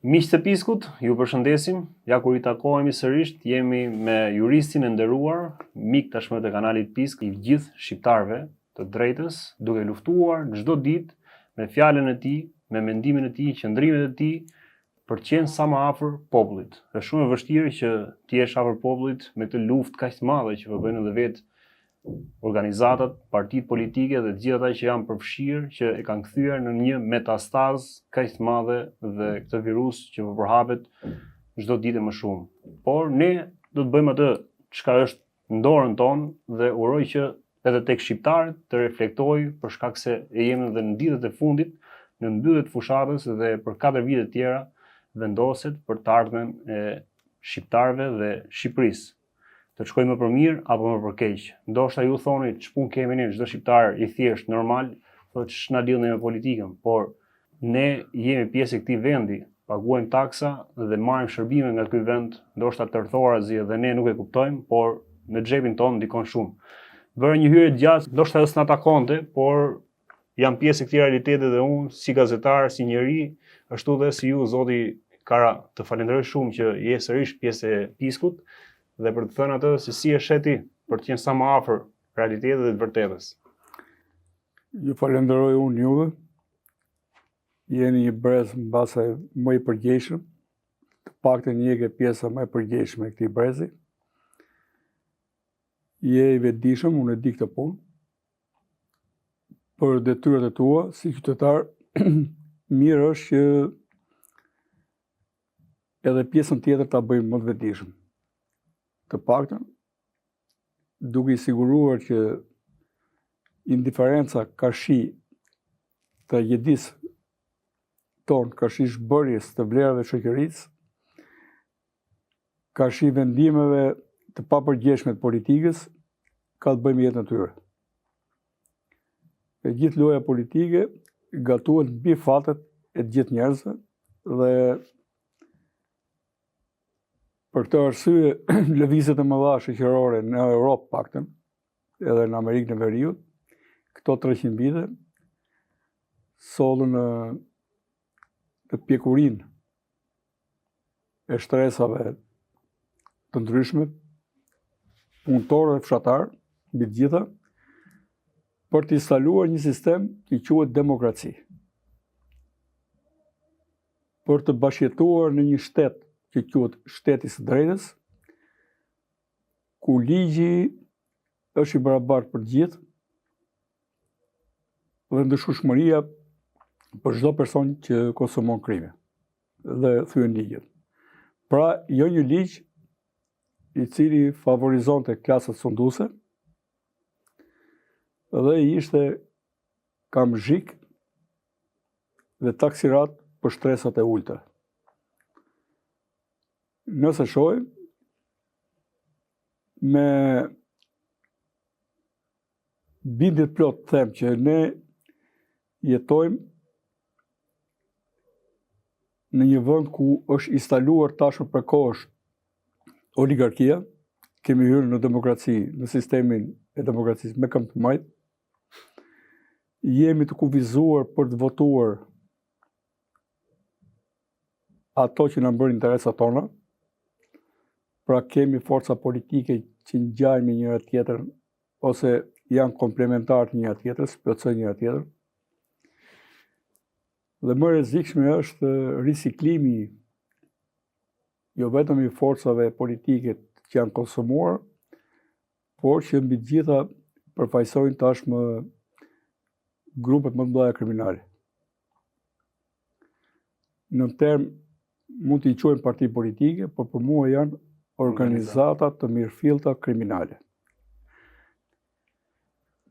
Miqtë e Piskut, ju përshëndesim. Ja kur I takohemi sërish, jemi me juristin e nderuar, mik tashmë të kanalit Pisk, I gjithë shqiptarëve të drejtës, duke luftuar çdo ditë me fjalën e tij, me mendimin e tij, qëndrimet e tij për të qenë sa më afër popullit. Është shumë e vështirë që ti jesh afër popullit me këtë luftë kaq të madhe që po bëjnë edhe vetë organizatat, partitë politike dhe të gjithë ata që janë përfshirë që e kanë kthyer në një metastazë kaq të madhe dhe këtë virus që po përhapet çdo ditë më shumë. Por ne do të bëjmë atë çka është në dorën tonë dhe uroj që edhe tek shqiptarët të reflektojë për shkak se jemi edhe në ditët e fundit, në mbylljet e fushatës dhe për 4 vite të tjera vendoset për të ardhmen e shqiptarëve dhe Shqipërisë. Të shkojmë më për mirë apo më për keq. Ndoshta ju thoni ç'pun kemi ne, çdo shqiptar I thjesht normal, thotë ç'na lidhni me politikën, por ne jemi pjesë e këtij vendi, paguajmë taksa dhe marrim shërbime nga ky vend, ndoshta tërthorazi dhe ne nuk e kuptojmë, por në xhepin tonë ndikon shumë. Bëra një hyrje gjatë, ndoshta s'na takonte, por jam pjesë e këtij realiteti dhe unë si gazetar, si njeri, ashtu dhe si ju zoti Kara, të falenderoj shumë që je sërish pjesë e Piskut dhe për të thënë atë se si e sheti për të qenë sa më afër realitetit dhe të vërtetës. Ju falenderoj unë juve. Jeni një brez mbase më I përgjegjshëm, të paktën je ke pjesa më e përgjegjshme e këtij brezi. Je I vetëdijshëm, unë e di këtë punë. Për detyrat e tua si qytetar, mirë është që edhe pjesën tjetër ta bëjmë më të vetëdijshëm. Të paktën, duke I siguruar që indiferenca ka shi të jedis tonë, ka shi shbërjes të vlerave shoqërisë, ka shi vendimeve të papërgjeshme të politikës, ka të bëjmë jetën e tyre. E gjithë loja politike gatuhet mbi fatet e të gjithë njerëzve dhe për këtë arsye, lëvizjet e mëdha shoqërore në Europë paktën, edhe në Amerikën e Veriut, këto 300 vite, sollën në pjekurinë e shtresave të ndryshme, punëtorë dhe fshatarë, mbi të gjitha, për të instaluar një sistem që quhet demokraci. Për të bashkëjetuar në një shtet që quhet shteti I drejtës, ku ligji është I barabartë për gjithë dhe ndëshkueshmëria për çdo person që konsumon krime dhe thyen ligjet. Pra, jo një ligj I cili favorizonte klasat sunduese dhe ishte kamzhik dhe taksirat për shtresat e ulta. Nëse shohim, me bindje të plot them që ne jetojmë në një vend ku është instaluar tashmë përkohësh oligarkia, kemi hyrë në demokraci, në sistemin e demokracisë me këmbë të majtë, jemi të kufizuar për të votuar ato që na bën interesat tona. Pra kemi forca politike që ngjajnë me njëra tjetrën ose janë komplementar të njëra tjetrës, plotësojnë njëra tjetrën. Dhe më rrezikshme është riciklimi jo vetëm I forcave politike që janë konsumuar, por që mbi të gjitha përfaqësojnë tashmë grupet më të mëdha kriminale. Në term mund t'i quajmë parti politike, por për mua janë organizata të mirëfillta kriminale.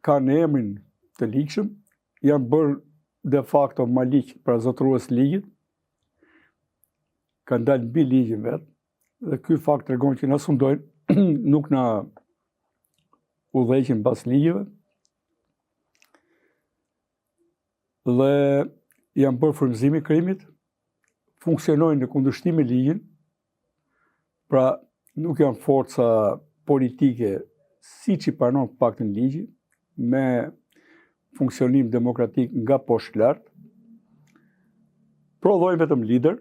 Kanë emrin të ligjshëm, janë bërë de facto maliq pra zotërues ligjit, kanë dalë mbi ligjin vetë, dhe ky fakt tregon që na sundojnë, nuk na udhëheqin pas ligjeve, dhe janë bërë frymëzimi I krimit, funksionojnë në kundërshtim me ligjin, pra nuk janë forca politike siç I pranon paktën ligji, me funksionim demokratik nga poshtë lart, prodhojnë vetëm lider,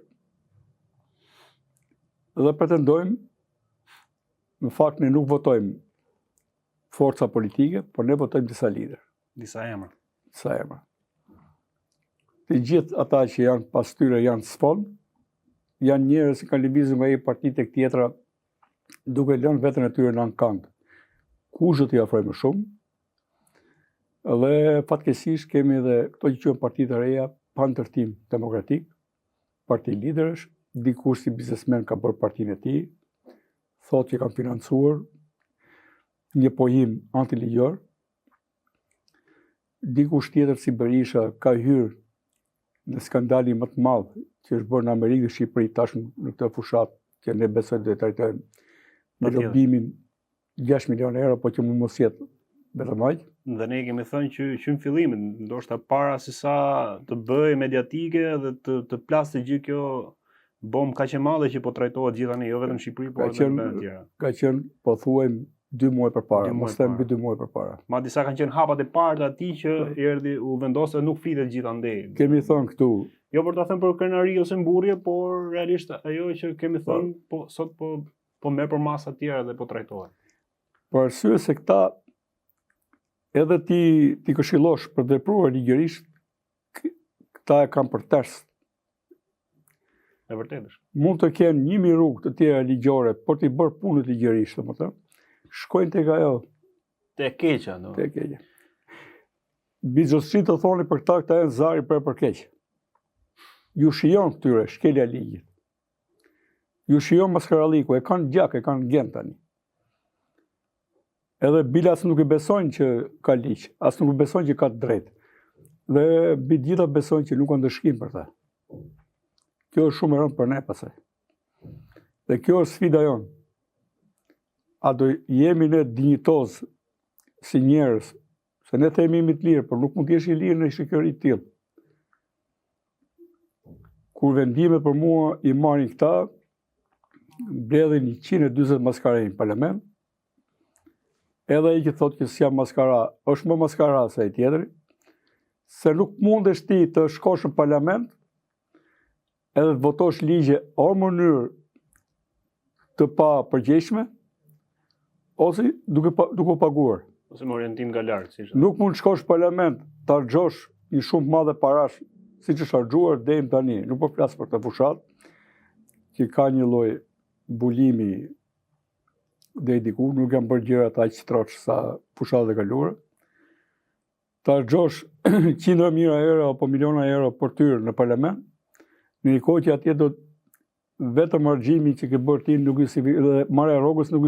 dhe pretendojmë, në fakt ne nuk votojmë forca politike, por ne votojmë disa lider. Disa emra. Disa emra. Të gjithë ata që janë pas tyre janë sfond, janë njerëz që kanë lëvizur nga një parti tek tjetra duke lënë veten e tyre në ankand. Kush do t'i ofrojë më shumë? Dhe fatkeqësisht kemi edhe këto që quhen parti të reja pa ndërtim demokratik, parti liderësh, dikush si biznesmen ka bërë partinë e tij, thotë që kanë financuar një pojim antiligjor. Dikush tjetër si Berisha ka hyrë në skandalin më të madh që është bërë në Amerikë dhe Shqipëri tashmë në këtë fushat që ne besojmë do të trajtojmë me lobimin 6 milionë euro, po që mund mos jetë vetëm aq. Dhe ne kemi thënë që në fillim, ndoshta para se sa të bëjë mediatike dhe të plasë gjithë kjo bombë kaq e madhe që po trajtohet gjithani, jo vetëm në Shqipëri, por edhe në vende tjera. Ka qenë, po thuajmë, 2 muaj përpara, mos them mbi 2 muaj përpara. Ma disa kanë qenë hapat e parë të atij që erdhi u vendosë dhe nuk flitet gjithandej. Kemi thënë këtu. Jo për ta thënë për krenari ose mburrje, por realisht ajo që kemi thënë sot po merr për masa të tjera dhe po trajtohet. Për arsye se këta edhe ti këshillosh për të vepruar ligjërisht, këta e kanë për ters. E vërtetë është. Mund të kenë 1000 rrugë të tjera ligjore, por t'i bërë punët ligjërisht, domethënë, shkojnë tek ajo. Te keqja, do. Te keqja. Bizosçi të thoni për këta janë zari për keq. Ju shijon këtyre shkelja e ligjit. Ju shijon maskaralliku, e kanë gjak, e kanë gen tani. Edhe bila as nuk i besojnë që ka ligj, as nuk i besojnë që ka drejt. Dhe mbi gjitha besojnë që nuk kanë dëshkim për ta. Kjo është shumë e rëndë për ne pasaj. Dhe kjo është sfida jonë. A do jemi ne dinjitoz si njerëz, se ne themi jemi të lirë, por nuk mund të jesh i lirë në shoqëri të tillë. Kur vendimet për mua i marrin këta, mbledhin 140 maskara në parlament, edhe ai që thotë që s'jam maskara, është më maskara se ai tjetri, se nuk mundesh ti të shkosh në parlament edhe të votosh ligje o në mënyrë të pa përgjegjshme, ose duke paguar. Ose me orientim nga lart, siç. Nuk mund të shkosh në parlament të harxhosh një shumë madhe parash, siç është harxuar deri tani. Nuk po flas për të fushat, që ka një lloj mbulimi deri diku, nuk janë bërë gjërat aq troç sa fushatet e kaluara. Të harxhosh qindra mijëra euro apo miliona euro për tyrë në parlament, në një kohë që atje do vetëm harxhimi që ke bërë ti nuk dhe marrja e rrogës nuk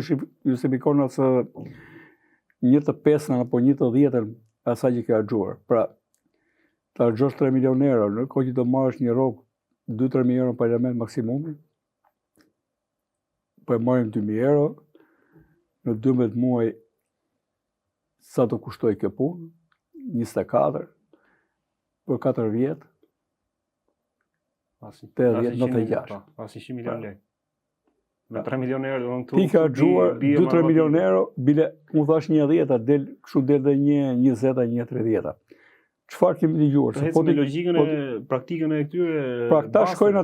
justifikon as 1/5 apo 1/10 asaj që ke harxuar. Pra, të harxhosh 3 milionë euro, në kohë që do marrësh një rrogë 2-3 mijë euro në parlament maksimumi, po e marrim 2.000 euro, në 12 muaj sa do kushtoj kjo punë, 24, për 4 vjetë, Pasi 96. Pasi 100 milionë lekë. Me 3 milionë euro do të thotë. Ti ka harxuar 2-3 milionë euro, bile mu thash 1/10, del kështu del dhe 1/20, 1/30. Çfarë kemi dëgjuar? Se po logjikën e praktikën e këtyre. Pra ta shkojnë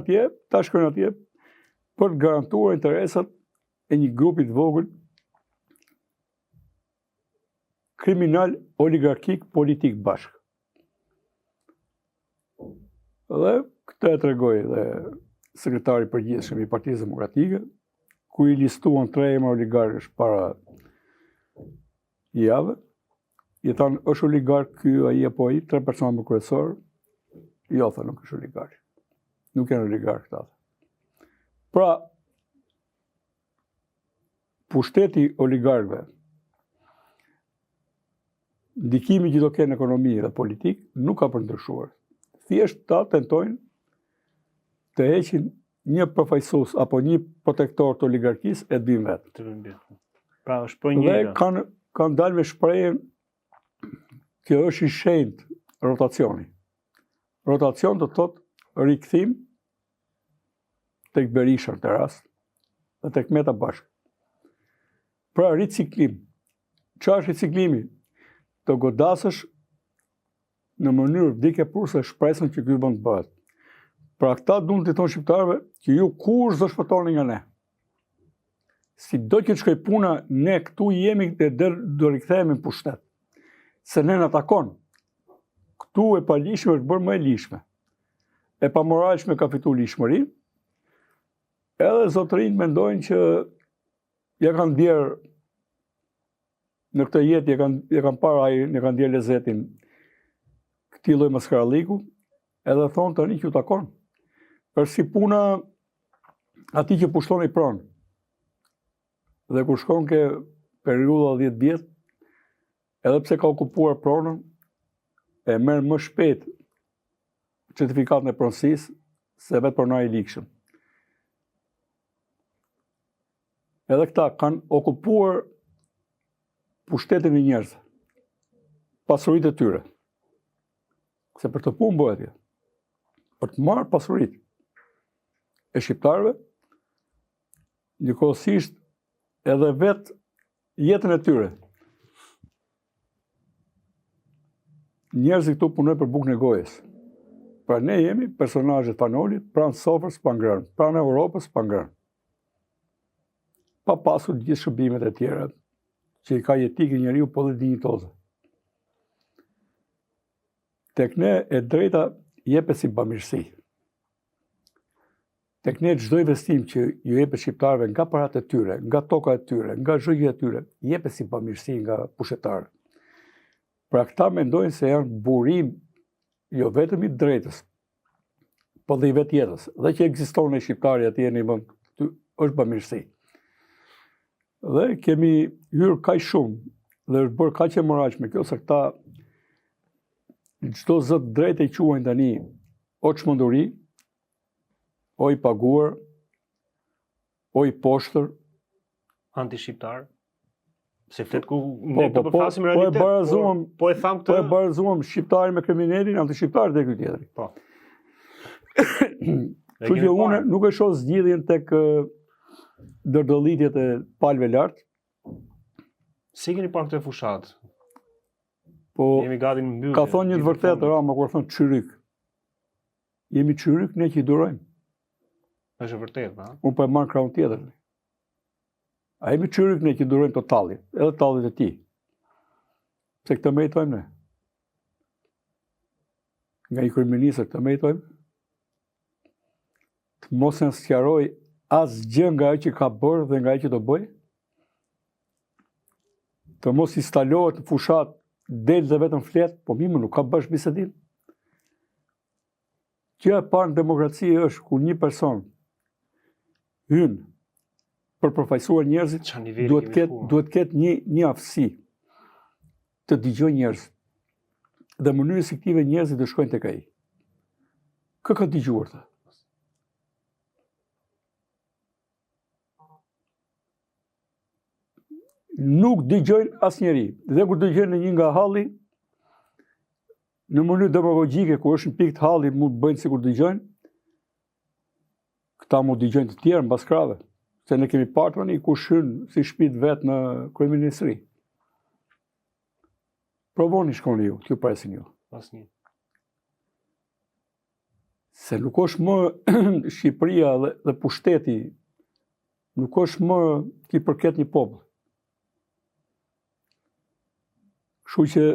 atje për të garantuar interesat e një grupi të vogël kriminal oligarkik politik bashk. Dhe këtë e tregoi dhe sekretari i përgjithshëm i Partisë Demokratike, ku i listuan 3 emra oligarkësh para javë. I thanë, është oligark ky, ai apo ai, 3 persona më kryesor. Jo, tha, nuk është oligark. Nuk janë oligark këta. Pra, pushteti oligarkëve, ndikimi që do kenë në ekonomi dhe politik, nuk ka përndryshuar. Thjesht ta tentojnë të heqin një përfaqësues apo një protektor të oligarkisë e dy vetë. Pra është po një. Dhe kanë dalë me shprehjen që është i shenjtë rotacioni. Rotacion do të thotë rikthim tek Berisha në rast dhe tek Meta bashkë. Pra riciklim. Çfarë është riciklimi? Të godasësh në mënyrë vdekjepruse shpresën që ky vend bëhet. Pra këta duan të thonë shqiptarëve që ju kur zë shpëtoni nga ne. Si do që të shkoj puna, ne këtu jemi dhe do rikthehemi në pushtet. Se ne në takon. Këtu e pa lishme është bërë më e lishme. E pa moralshme ka fitu lishmëri. Edhe zotërinjt mendojnë që ja kanë djerë në këtë jetë, ja kanë parë ajrin, ja kanë djerë lezetin këtij lloji maskaralliku, edhe thonë tani që u takon. Për si puna ati që pushton i pronë. Dhe kur shkon ke periudha 10 vjet, edhe pse ka okupuar pronën, e merr më shpejt certifikatën e pronësisë se vetë pronari i likshëm. Edhe këta kanë okupuar pushtetin e njerëzve, pasuritë e tyre. Se për të punë bëhet ja. Për të marrë pasuritë e shqiptarëve, njëkohësisht edhe vetë jetën e tyre. Njerëzit këtu punojnë për bukën e gojës. Pra ne jemi personazhet panolit, pranë sofrës pa ngrënë, pranë Europës pa ngrënë. Pa pasur gjithë shërbimet e tjera që i ka jetikë njeriu po dhe dinjitoze. Tek ne e drejta jepet si bamirësi. Tek ne çdo investim që ju jepet shqiptarëve nga paratë e tyre, nga toka e tyre, nga zhëgjja e tyre, jepet si bamirësi nga pushtetarët. Pra këta mendojnë se janë burim jo vetëm i drejtës, po dhe i vetë jetës. Dhe që ekziston në shqiptari atje në vend, është bamirësi. Dhe kemi hyrë kaq shumë dhe është bërë kaq e moralshme kjo se këta çdo zot drejt e quajnë tani o çmenduri, o i paguar, o i poshtër, anti-shqiptar. Se flet ku ne po përflasim realitet. Po e tham këtë. Po e barazuam shqiptarin me kriminalin, anti-shqiptar dhe ky tjetri. Po. Kështu që unë nuk e shoh zgjidhjen tek dërdëllitjet e palëve lart. Si keni parë këtë fushat? Po jemi gati në mbyllje. Ka thonë një të vërtetë Rama kur thonë çyryk. Jemi çyryk ne që i durojmë. Është e vërtetë, ha? Unë po e marr krahun tjetër. A jemi çyryk ne që i durojmë të tallit, edhe tallit e tij. Se këtë meritojmë ne. Nga i kryeministër këtë meritojmë. Të mos në sqaroj asgjë nga ajo që ka bërë dhe nga ajo që do bëj. Të mos instalohet në fushat del dhe vetëm flet, po mime nuk ka bësh bisedim. Që e parë në demokraci është ku një person hyn për përfaqësuar njerëzit, duhet ketë një aftësi të dëgjoj njerëz. Dhe mënyrë si këtive njerëzit të shkojnë tek ai. Kë ka dëgjuar ta? Nuk dëgjojnë asnjëri. Dhe kur dëgjojnë një nga halli, në mënyrë demagogjike, kur është në pikë të halli, mund të bëjnë sikur dëgjojnë, këta mund dëgjojnë të tjerë mbas krave. Se ne kemi parë tani ku shyn si shtëpit vetë në kryeministri. Provoni shkoni ju, t'ju presin ju. Asnjë. Se nuk është më Shqipëria dhe pushteti, nuk është më t'i përket një popull. Kështu që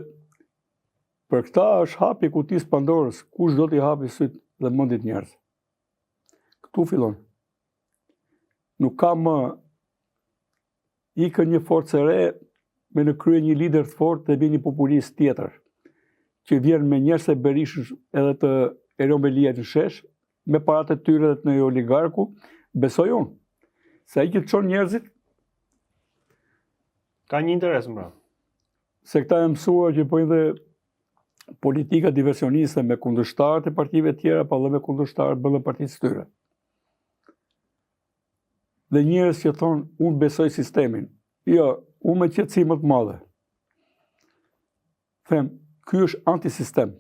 për këta është hapi kutisë Pandorës, kush do t'i hapi syt dhe mendit njerëz. Këtu fillon. Nuk ka më ikën një forcë e re me në krye një lider të fortë dhe vjen një populist tjetër, që vjen me njerëz e Berishës edhe të Erion Belia në shesh, me paratë e tyre dhe të një oligarku, besoj unë. Se ai që të çon njerëzit ka një interes mbra. Se këta e mësuar që bëjnë dhe politika diversioniste me kundërshtarët e partive tjera, pa dhe me kundërshtarët bëllë partisë të tyre. Dhe njerëz që thonë, unë besoj sistemin. Jo, unë me qetësi më të madhe. Them, ky është antisistem,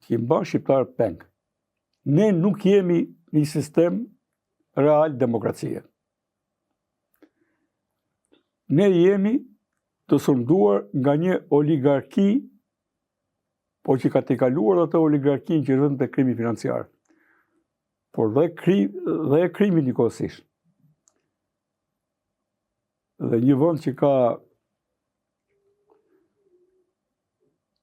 që i mban shqiptarë peng. Ne nuk jemi një sistem real demokracie. Ne jemi të sunduar nga një oligarki, po që ka të kaluar atë oligarkin që rënd të krimi financiar. Por dhe krimi njëkohësisht. Dhe një vend që ka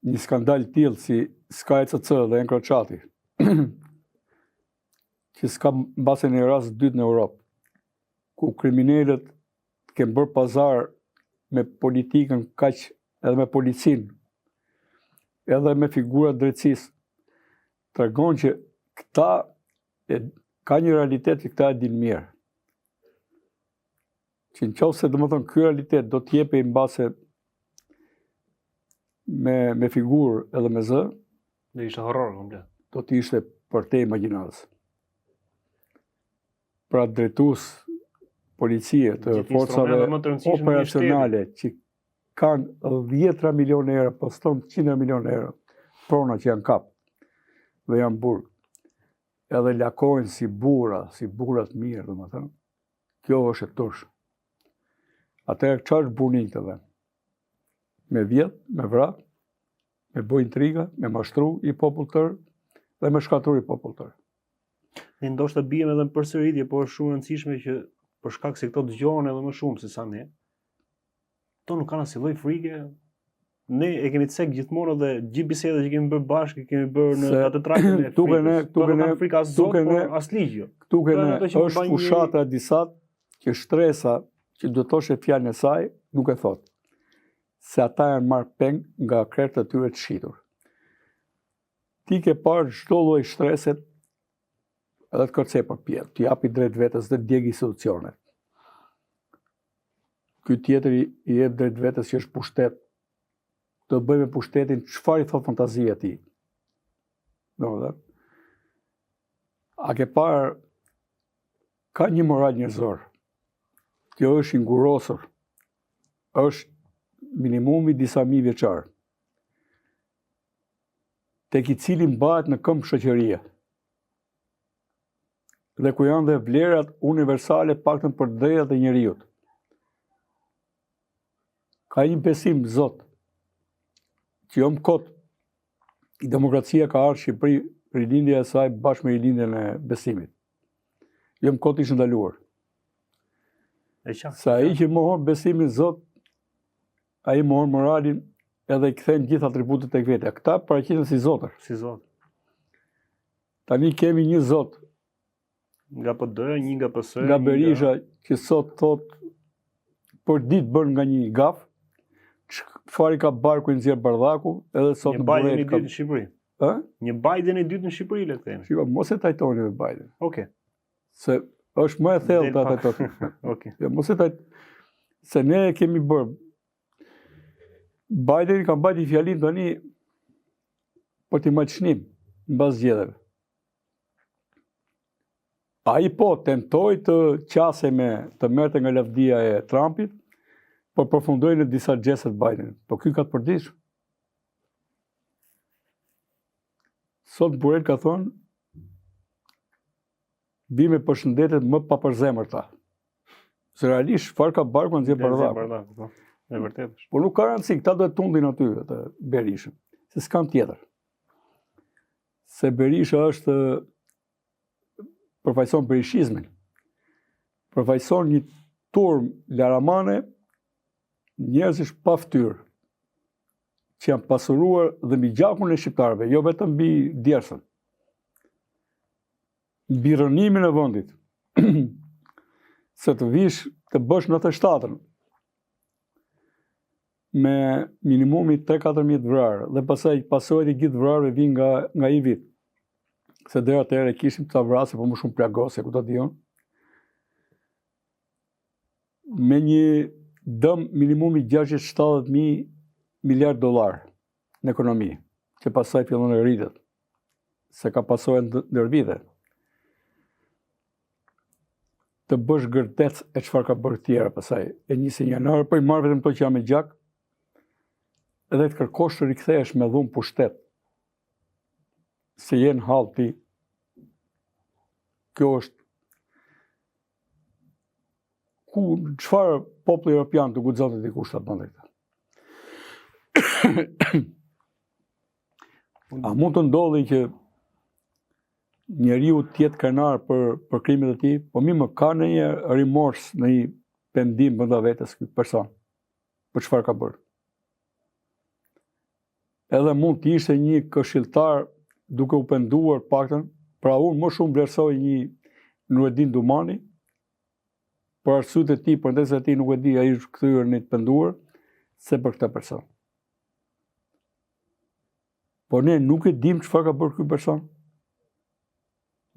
një skandal tillë si SKCC dhe Encrociati, që s'ka mbase një rast dytë në Europë, ku kriminalët kanë bërë pazar me politikën kaq edhe me policinë, edhe me figurat drejtësisë, tregon që këta ka një realitet që këta e din mirë. Që në qoftë se domethënë ky realitet do të jepej mbase me figurë edhe me zë, Dhe ishte horror komplet. do të ishte për te imagjinatës. Pra drejtues policie të Gjithë forcave instrumentet më të rëndësishme të operacionale që kanë 10 milionë euro, po ston 100 milionë euro, prona që janë kap dhe janë burg, edhe lakojnë si burat mirë, domethënë. Kjo është e tursh. Atëherë çfarë është burrni këtë vend? Me vjet, me vrap, me bë intriga, me mashtru i popull tërë dhe me shkatru i popull tërë. Ne ndoshta bijem edhe në përsëritje, por është shumë e rëndësishme që për shkak se këto dëgjohen edhe më shumë se sa ne. Këto nuk kanë asnjë lloj frike. Ne e kemi cek gjithmonë dhe gjithë bisedat që kemi bërë bashkë, kemi bërë në atë trajtin e frikës. Frika as zot, por as ligj. Këtu është fushata e disat që shtresa që do të thoshe fjalën e saj nuk e thot. Se ata janë marrë peng nga krerët e tyre të shitur. Ti ke parë çdo lloj shtreset edhe të kërcej për pjetë, të japi drejt vetës dhe djeg institucionet. Ky tjetëri i jep drejt vetës që është pushtet, do bëj me pushtetin çfarë i thot fantazia ti. Domethënë, a ke parë ka një moral njerëzor. Kjo është i ngurosur. Është minimumi disa mijë vjeçar. Tek i cili mbahet në këmbë shoqëria. Dhe ku janë dhe vlerat universale paktën për drejtat e njerëzit. Ka një besim Zot që më kot demokracia ka ardhur në Shqipëri rilindja e saj bashkë me rilindjen e besimit. Jo më kot ishte ndaluar. Sa ai që mohon besimin Zot, ai mohon moralin edhe i kthen gjithë atributet tek vetja. Këta paraqiten si zotër. Si zot. Tani kemi një Zot. Nga PD, një nga PS, nga Berisha që sot thot për ditë bën nga një gaf, çfarë ka barku i nxjerr bardhaku, edhe sot në Biden i dytë në Shqipëri. Ë? Një Biden i dytë në Shqipëri le të themi. Shiko, mos e tajtoni me Biden. Okej. Se është më e thellë ta tajtoni. Okej. Jo, mos e se ne kemi bërë. Biden ka mbajtur fjalin tani për t'i marrë çnim mbas zgjedhjeve. Ai po tentoi të qase të merrte nga lavdia e Trumpit, por përfundoi në disa gjeste të Bidenit. Po ky ka të përditshëm. Sot Burrell ka thonë bime përshëndetet më papërzemërta. Se realisht çfarë ka barku në nxjerr bardhaku. Po. E vërtetë është. Po nuk ka rëndësi, këta do të tundin aty atë Berishën. Se s'kam tjetër. Se Berisha është përfaqëson berishizmin. Përfaqëson një turm laramane njerëzish pa fytyrë, që janë pasuruar dhe mbi gjakun e shqiptarëve, jo vetëm mbi djersën. Mbi rënimin e vendit. Se të vish të bësh 97-ën me minimumi 3-4.000 vrarë dhe pasojat i gjithë vrarëve vinë nga i vit. Se deri atëherë kishim të vrasë, po më shumë plagose, ku ta dion. Me një dëm minimumi 670.000 miliard dollar në ekonomi, që pasaj fillon e rritet, se ka pasojë ndër vite. Të bësh gërtec e çfarë ka bërë tjera pasaj. E njësi janar, po i marrë vetëm to që jam me gjak, edhe të kërkosh të rikthehesh me dhunë pushtet. Se jenë hall ti. Kjo është çfarë populli evropian të guxon të dikush ta bënte këtë. A mund të ndodhi që njeriu të jetë krenar për krimet e tij, po më ka në një remors, në një pendim brenda vetes ky person për çfarë ka bërë. Edhe mund të ishte një këshilltar duke u penduar paktën, pra unë më shumë vlerësoj një Nureddin Dumani, për arsyet e tij, përndërsa ti nuk e di ai është kthyer në të penduar, se për këtë person. Po ne nuk e dim çfarë ka bërë ky person.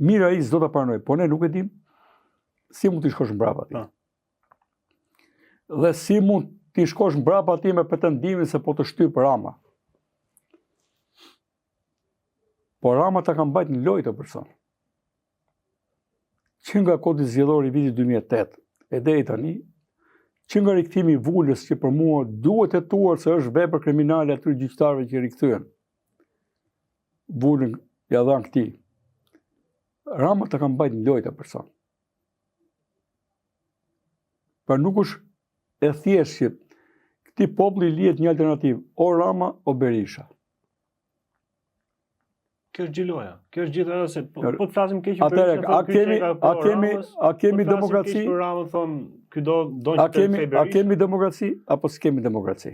Mirë ai s'do ta pranoj, po ne nuk e dim si mund të shkosh mbrapa atij. Dhe si mund të shkosh mbrapa atij me pretendimin se po të shtyp Rama. Po Rama ta ka mbajt në lojë të person. Që nga kodi zgjedhor i vitit 2008 e deri tani, që nga rikthimi i Vulës që për mua duhet hetuar se është vepër kriminale atyre gjyqtarëve që rikthyen. Vulën ja dhan këtij. Rama ta ka mbajt në lojë të person. Pra nuk është e thjeshtë që këtij populli lihet një alternativë, o Rama o Berisha. Kjo është gjiloja. Kjo është gjithë edhe se po të flasim keq për Berisha. A kemi demokraci? Për Ramën thon, ky do A kemi demokraci apo s'kemi demokraci?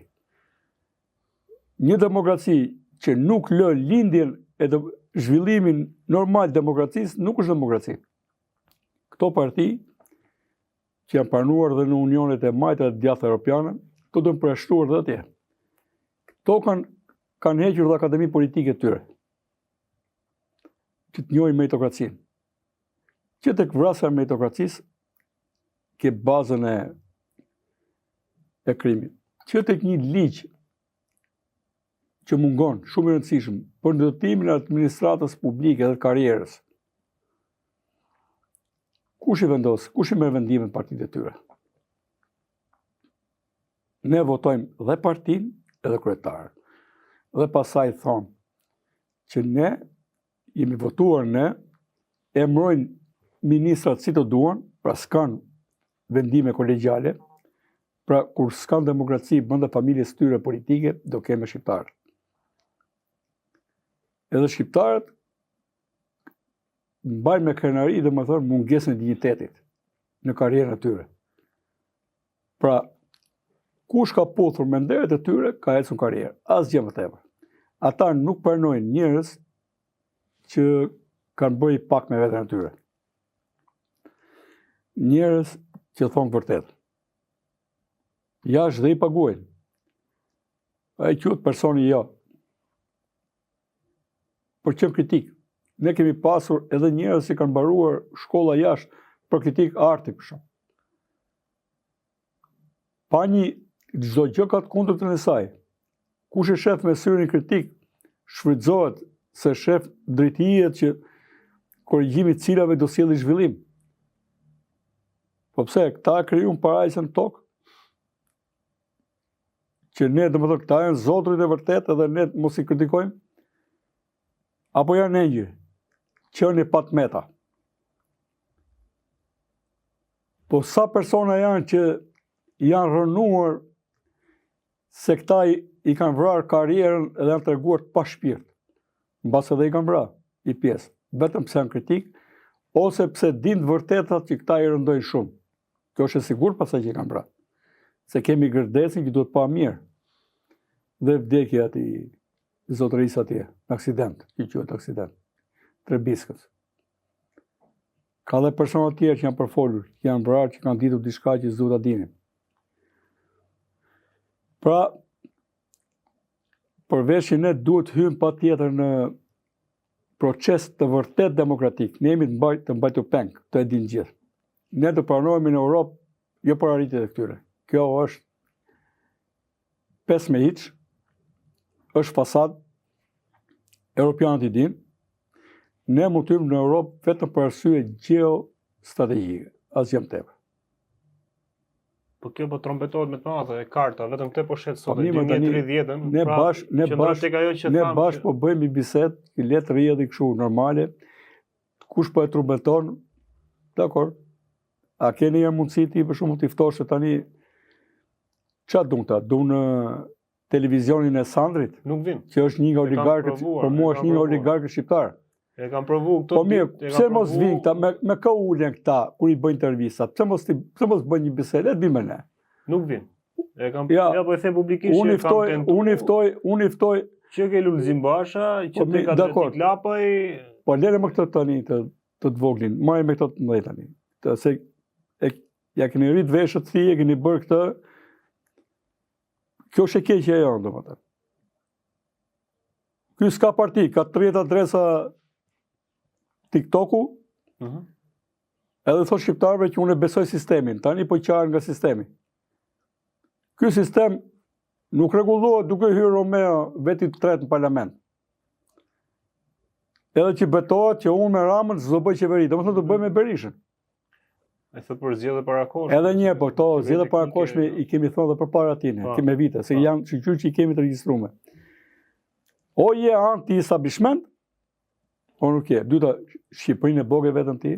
Një demokraci që nuk lë lindjen e zhvillimin normal demokracisë nuk është demokraci. Këto parti që janë pranuar dhe në unionet e majta të djathtë europiane, këto do të përshtuar dhe atje. Këto kanë hequr dhe akademi politike të tyre, që të njohin meritokracinë. Që tek vrasja e meritokracisë ke bazën e krimit. Që tek një ligj që mungon shumë i rëndësishëm për ndërtimin e administratës publike dhe karrierës. Kush i vendos, kush i merr vendimet partitë e tyre? Ne votojmë dhe partinë edhe kryetarën. Dhe pasaj thonë që ne jemi votuar, ne emërojnë ministrat si të duan, pra s'kan vendime kolegjiale, pra kur s'kan demokraci brenda familjes tyre politike, do keme shqiptarët. Edhe shqiptarët mbajnë me krenari dhe më thonë mungesën e dignitetit në karrierën e tyre. Pra, kush ka puthur me nderet e tyre, ka ecur në karrierë. Asgjë më tepër. Ata nuk pranojnë njerëz që kanë bërë pak me veten e tyre. Njerëz që thonë vërtet. Jashtë dhe i paguajnë. Ai quhet personi jo. Për qenë kritik. Ne kemi pasur edhe njerëz që kanë mbaruar shkolla jashtë për kritik arti për shkak. Pa një çdo gjë ka të kundërtën e saj. Kush e shef me syrin kritik, shfrytëzohet se shef drejtijet që korrigjimi të cilave do sjellë zhvillim. Po pse këta krijuan parajsën tokë? Që ne domethënë këta janë zotërit e vërtet edhe ne mos i kritikojmë? Apo janë engjëj? Qenie patmeta. Po sa persona janë që janë rënuar se këta i kanë vrarë karrierën edhe janë treguar pa shpirt. Mbas edhe i kanë vrarë i pjesë, vetëm pse janë kritik, ose pse dinë vërtetat që këta i rëndojnë shumë. Kjo është e sigurt pasaj që i kanë vrarë. Se kemi gërdesin që duhet pa mirë. Dhe vdekja ati zotërisë atje, në aksident, që quhet aksident, Trebiskës. Ka dhe persona tjerë që janë përfolur, që janë vrarë, që kanë ditur diçka që s'duhet ta dinin. Pra, përveç që ne duhet hymë patjetër në proces të vërtet demokratik, ne jemi të mbajtur peng, të e din gjithë. Ne të pranojmë në Europë, jo për arritjet e këtyre. Kjo është 5 me hiç, është fasad, Europianët i din, ne mund të hymë në Europë vetëm për arsye geostrategjike, asgjë më tepër. Po kjo po trompetohet me të madhe e karta, vetëm këtë po shet sot e 2030-ën. Ne bashkë po bëjmë një bisedë, që le të rrihet kështu normale, kush po e trompeton, dakor. A keni një mundësi ti për shkakun të ftosh tani çfarë duan ta? Duan televizionin e Sandrit? Nuk vin. Që është një nga oligarkët, për mua është një nga oligarkët shqiptar. E kam provu këto. Po mirë, pse mos vinë këta, me kë ulen këta, kur i bëjnë intervista, pse mos bëjnë një bisedë, bimë ne. Nuk vinë. Ja, po e them publikisht unë iftoj që ke Lulzim Basha, që te ka Atletik Lapaj. Po lere më këtë tani të të voglin, marrë me këtë të mëdhej tani. Se ja keni rrit veshët ti, e keni bërë këtë. Kjo është e keqja e jonë, domethënë. Ky s'ka parti, ka 30 adresa TikToku. Edhe thot shqiptarëve që unë besoj sistemin, tani po qarë nga sistemi. Ky sistem nuk rregullohet duke hyrë Romeo veti të tretë në parlament. Edhe që betohet që unë me Ramën s'do bëj qeveri, domethënë do bëj me Berishën. E thot për zgjedhje parakoshme. Edhe një, po këto zgjedhje parakoshme i kemi thënë edhe përpara tine, kemi vite, se janë që i kemi të regjistruar. O je anti-establishment, o nuk je. Dyta, Shqipërinë e boge vetëm ti,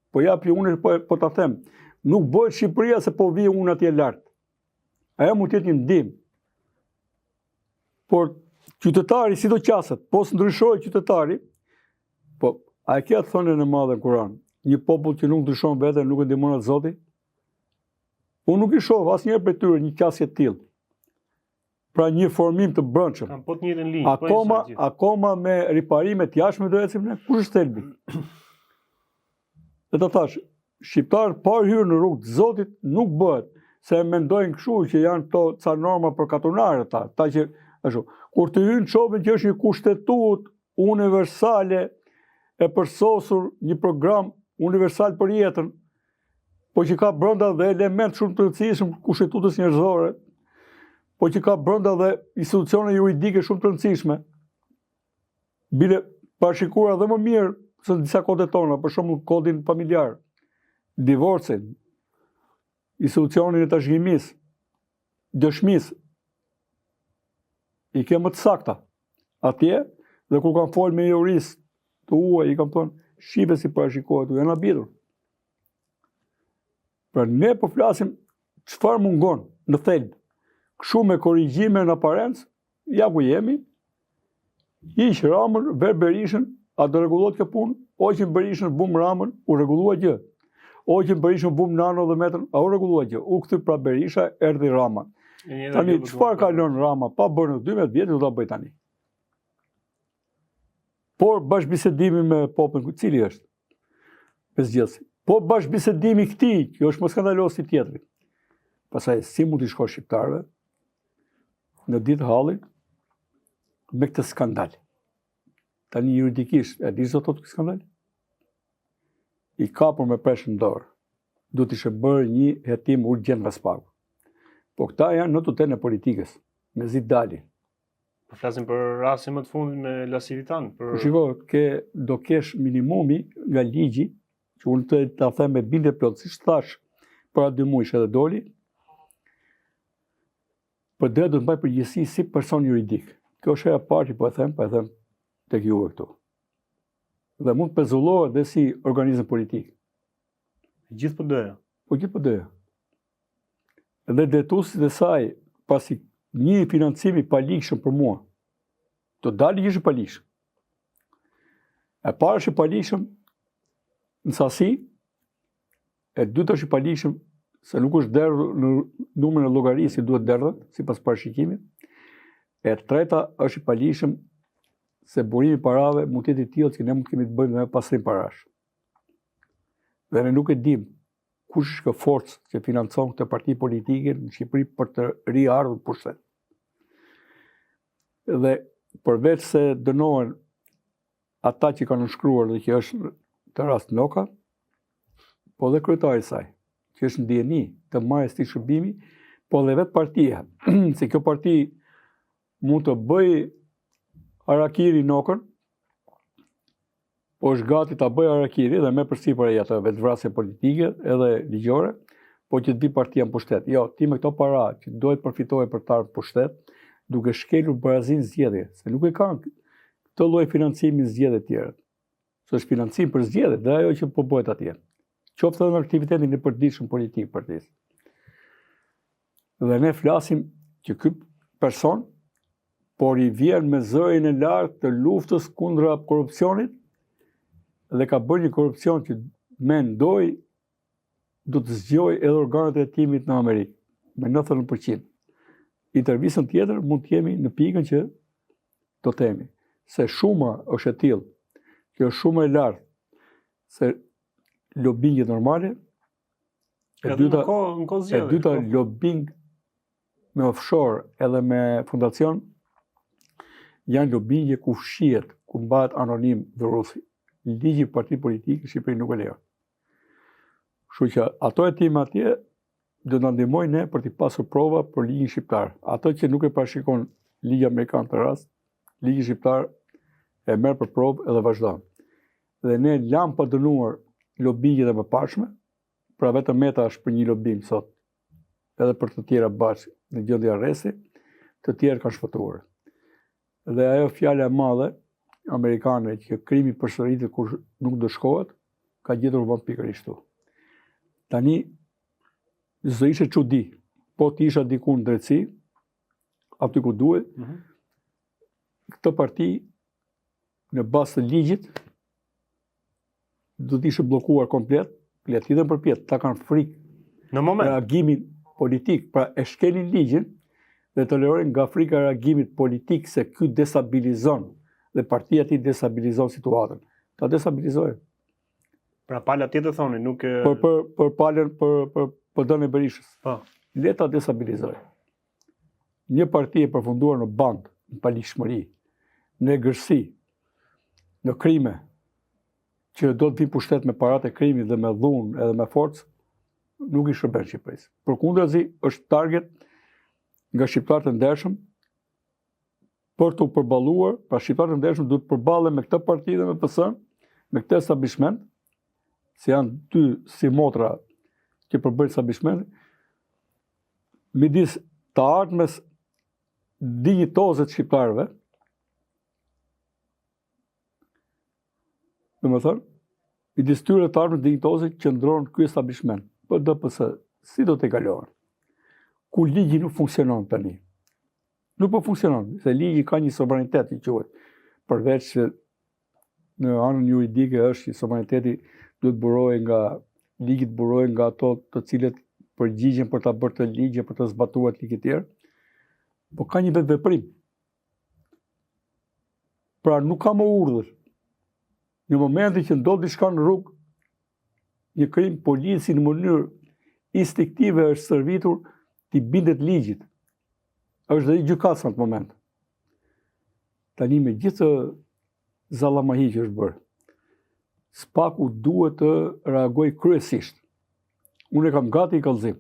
po japi unë po ta them, nuk bëhet Shqipëria se po vi unë atje lart. Ajo mund të jetë një ndihmë. Por qytetari sidoqaset, po s'ndryshojë qytetari, po a e ke atë thënien e madhe në Kur'an? Një popull që nuk ndryshon veten, nuk e ndihmon atë Zoti? Unë nuk i shoh asnjëherë për tyre një qasje të tillë. Pra një formim të brendshëm. Po të njëjtën linjë. Akoma me riparimet jashtme do ecim ne, kush është thelbi? Dhe të thash, shqiptarët pa hyrë në rrugë të Zotit nuk bëhet, se mendojnë kështu që janë to ca norma për katunare ta që ashtu. Kur të hynë çopën që është një kushtetut universale e përsosur, një program universal për jetën, po që ka brenda dhe element shumë të rëndësishëm kushtetutës njerëzore, po që ka brenda dhe institucione juridike shumë të rëndësishme, bile parashikuara dhe më mirë se në disa kodet tona, për shembull kodin familjar, divorcin, institucionin e tashgjimisë, dëshmisë, i kemë të sakta atje, dhe kur kanë folë me juristë të huaj, i kam thonë, shive si parashikohet, u janë habitur. Pra ne po flasim çfarë mungon në thelb. Kështu me korrigjime në aparencë, ja ku jemi, hiq Ramën, ver Berishën, a do rregullohet kjo punë? Hoqim Berishën, bum Ramën, u rregullua gjë. Hoqim Berishën, bum Nano dhe Metrën, a u rregullua gjë. U kthy pra Berisha, erdhi Rama. Tani çfarë ka lënë Rama pa bërë në 12 vjet, do ta bëj tani. Por bashkëbisedimi me popullin, cili është? Bezgjellësi. Po bashkëbisedimi këtij, që është më skandalos si tjetri. Pastaj si mund të shkosh shqiptarëve në ditë halli me këtë skandal? Tani juridikisht, e di çdo thotë ky skandal? I kapur me peshë në dorë. Duhet të ishte bërë një hetim urgjent nga spaku. Po këta janë në tutelen e politikës, me zi dalin. Po flasim për rastin më të fundit me Lasiritan. Shiko, do kesh minimumi nga ligji, që unë ta them me bindje plot, siç thash, para 2 muajsh edhe doli, për drejt do të mbaj përgjegjësi si person juridik. Kjo është e parë që po e them tek juve këtu. Dhe mund të pezullohet dhe si organizëm politik. Gjithë për doja. Po gjithë për doja. Dhe detuesit e saj, pasi një financimi palikshëm për mua, do dalë që është palikshëm. E para është palikshëm në sasi, e dyta është palikshëm se nuk është derdhur në numrin e llogarisë si duhet derdhët, sipas parashikimit. E treta është palikshëm se burimi i parave mund të jetë i tillë që ne mund kemi të bëjmë me pastrim parash. Dhe ne nuk e dim kush është kjo forcë që financon këtë parti politike në Shqipëri për të riardhur pushtet. Dhe përveç se dënohen ata që kanë nënshkruar dhe që është të rast Noka, po dhe kryetari i saj, që është në dieni të marrë si shërbimi, po dhe vetë partia, se kjo parti mund të bëj harakiri Nokën, po është gati ta bëj harakiri dhe me përsipër e atë vetvrasje politike edhe ligjore, po që të vi partia në pushtet. Jo, ti me këto para që duhet përfitoje për të ardhur në pushtet, duke shkelur barazin zgjedhje, se nuk e kanë këtë lloj financimi zgjedhje të tjera. Se është financim për zgjedhje, dhe ajo që po bëhet atje. Qoftë edhe në aktivitetin e përditshëm politik partisë. Dhe ne flasim që ky person por i vjen me zërin e lartë të luftës kundra korrupsionit, dhe ka bërë një korrupsion që mendoj do të zgjoj edhe organet e hetimit në Amerikë, me 99%. Intervistën tjetër mund të jemi në pikën që do të themi se shuma është e tillë, që është shumë e lartë se lobinge normale, e dyta lobing me offshore edhe me fundacion, janë lobinge ku fshihet, ku mbahet anonim dhuruesi. Ligji i parti politike në Shqipëri nuk e lejon. Kështu që ato hetime atje do na ndihmojnë ne për të pasur prova për ligjin shqiptar. Ato që nuk e parashikon ligji amerikan të rast, ligji shqiptar e merr për provë edhe vazhdon. Dhe ne lam pa dënuar lobinget e mëparshme, pra vetëm Meta është për një lobing sot, edhe për të tjera bashkë në gjendje arresti, të tjerë kanë shpëtuar. Dhe ajo fjala e madhe amerikane që krimi përsëritet kur nuk do shkohet, ka gjetur vend pikërisht këtu. Tani s'do ishte çudi, po të isha diku në drejtësi, aty ku duhet, këtë parti në bazë të ligjit do të ishte bllokuar komplet, dhe përpjet, ta kanë frikë në moment reagimin politik, pra e shkelin ligjin dhe tolerojnë nga frika e reagimit politik se ky destabilizon dhe partia ti destabilizon situatën. Ta destabilizojnë. Pra pala tjetër thoni, nuk e... Për palën për dënë e Berishës. Po. Le ta destabilizojnë. Një parti e përfunduar në band, në palikshmëri, në egërsi, në krime, që do të vi pushtet me parat e krimit dhe me dhunë edhe me forcë, nuk i shërben Shqipërisë. Përkundrazi është target nga shqiptarët e ndershëm për të përballuar, pra shqiptarët e ndershëm duhet të përballen me këtë parti dhe me PS, me këtë establishment, se janë dy si motra që përbëjnë establishment, midis të ardhmes dinjitoze të shqiptarëve, domethënë, midis tyre të ardhmes dinjitoze qëndron ky establishment. Për ДПС, si do të kalohen? Ku ligji nuk funksionon tani. Nuk po funksionon, se ligji ka një sovranitet i quhet, përveç se në anën juridike është që sovraniteti duhet burohet nga ligjit, burohet nga ato të cilët përgjigjen për ta bërë të ligje, për të zbatuar ligjet e tjerë, po ka një vetveprim. Pra nuk ka më urdhër. Në momentin që ndodh diçka në rrugë, një krim, polici në mënyrë instinktive është servitur t'i bindet ligjit. Është dhe i gjykatës në atë moment. Tani me gjithë zallamahi që është bërë, SPAK-u duhet të reagoj kryesisht. Unë e kam gati i kallëzim.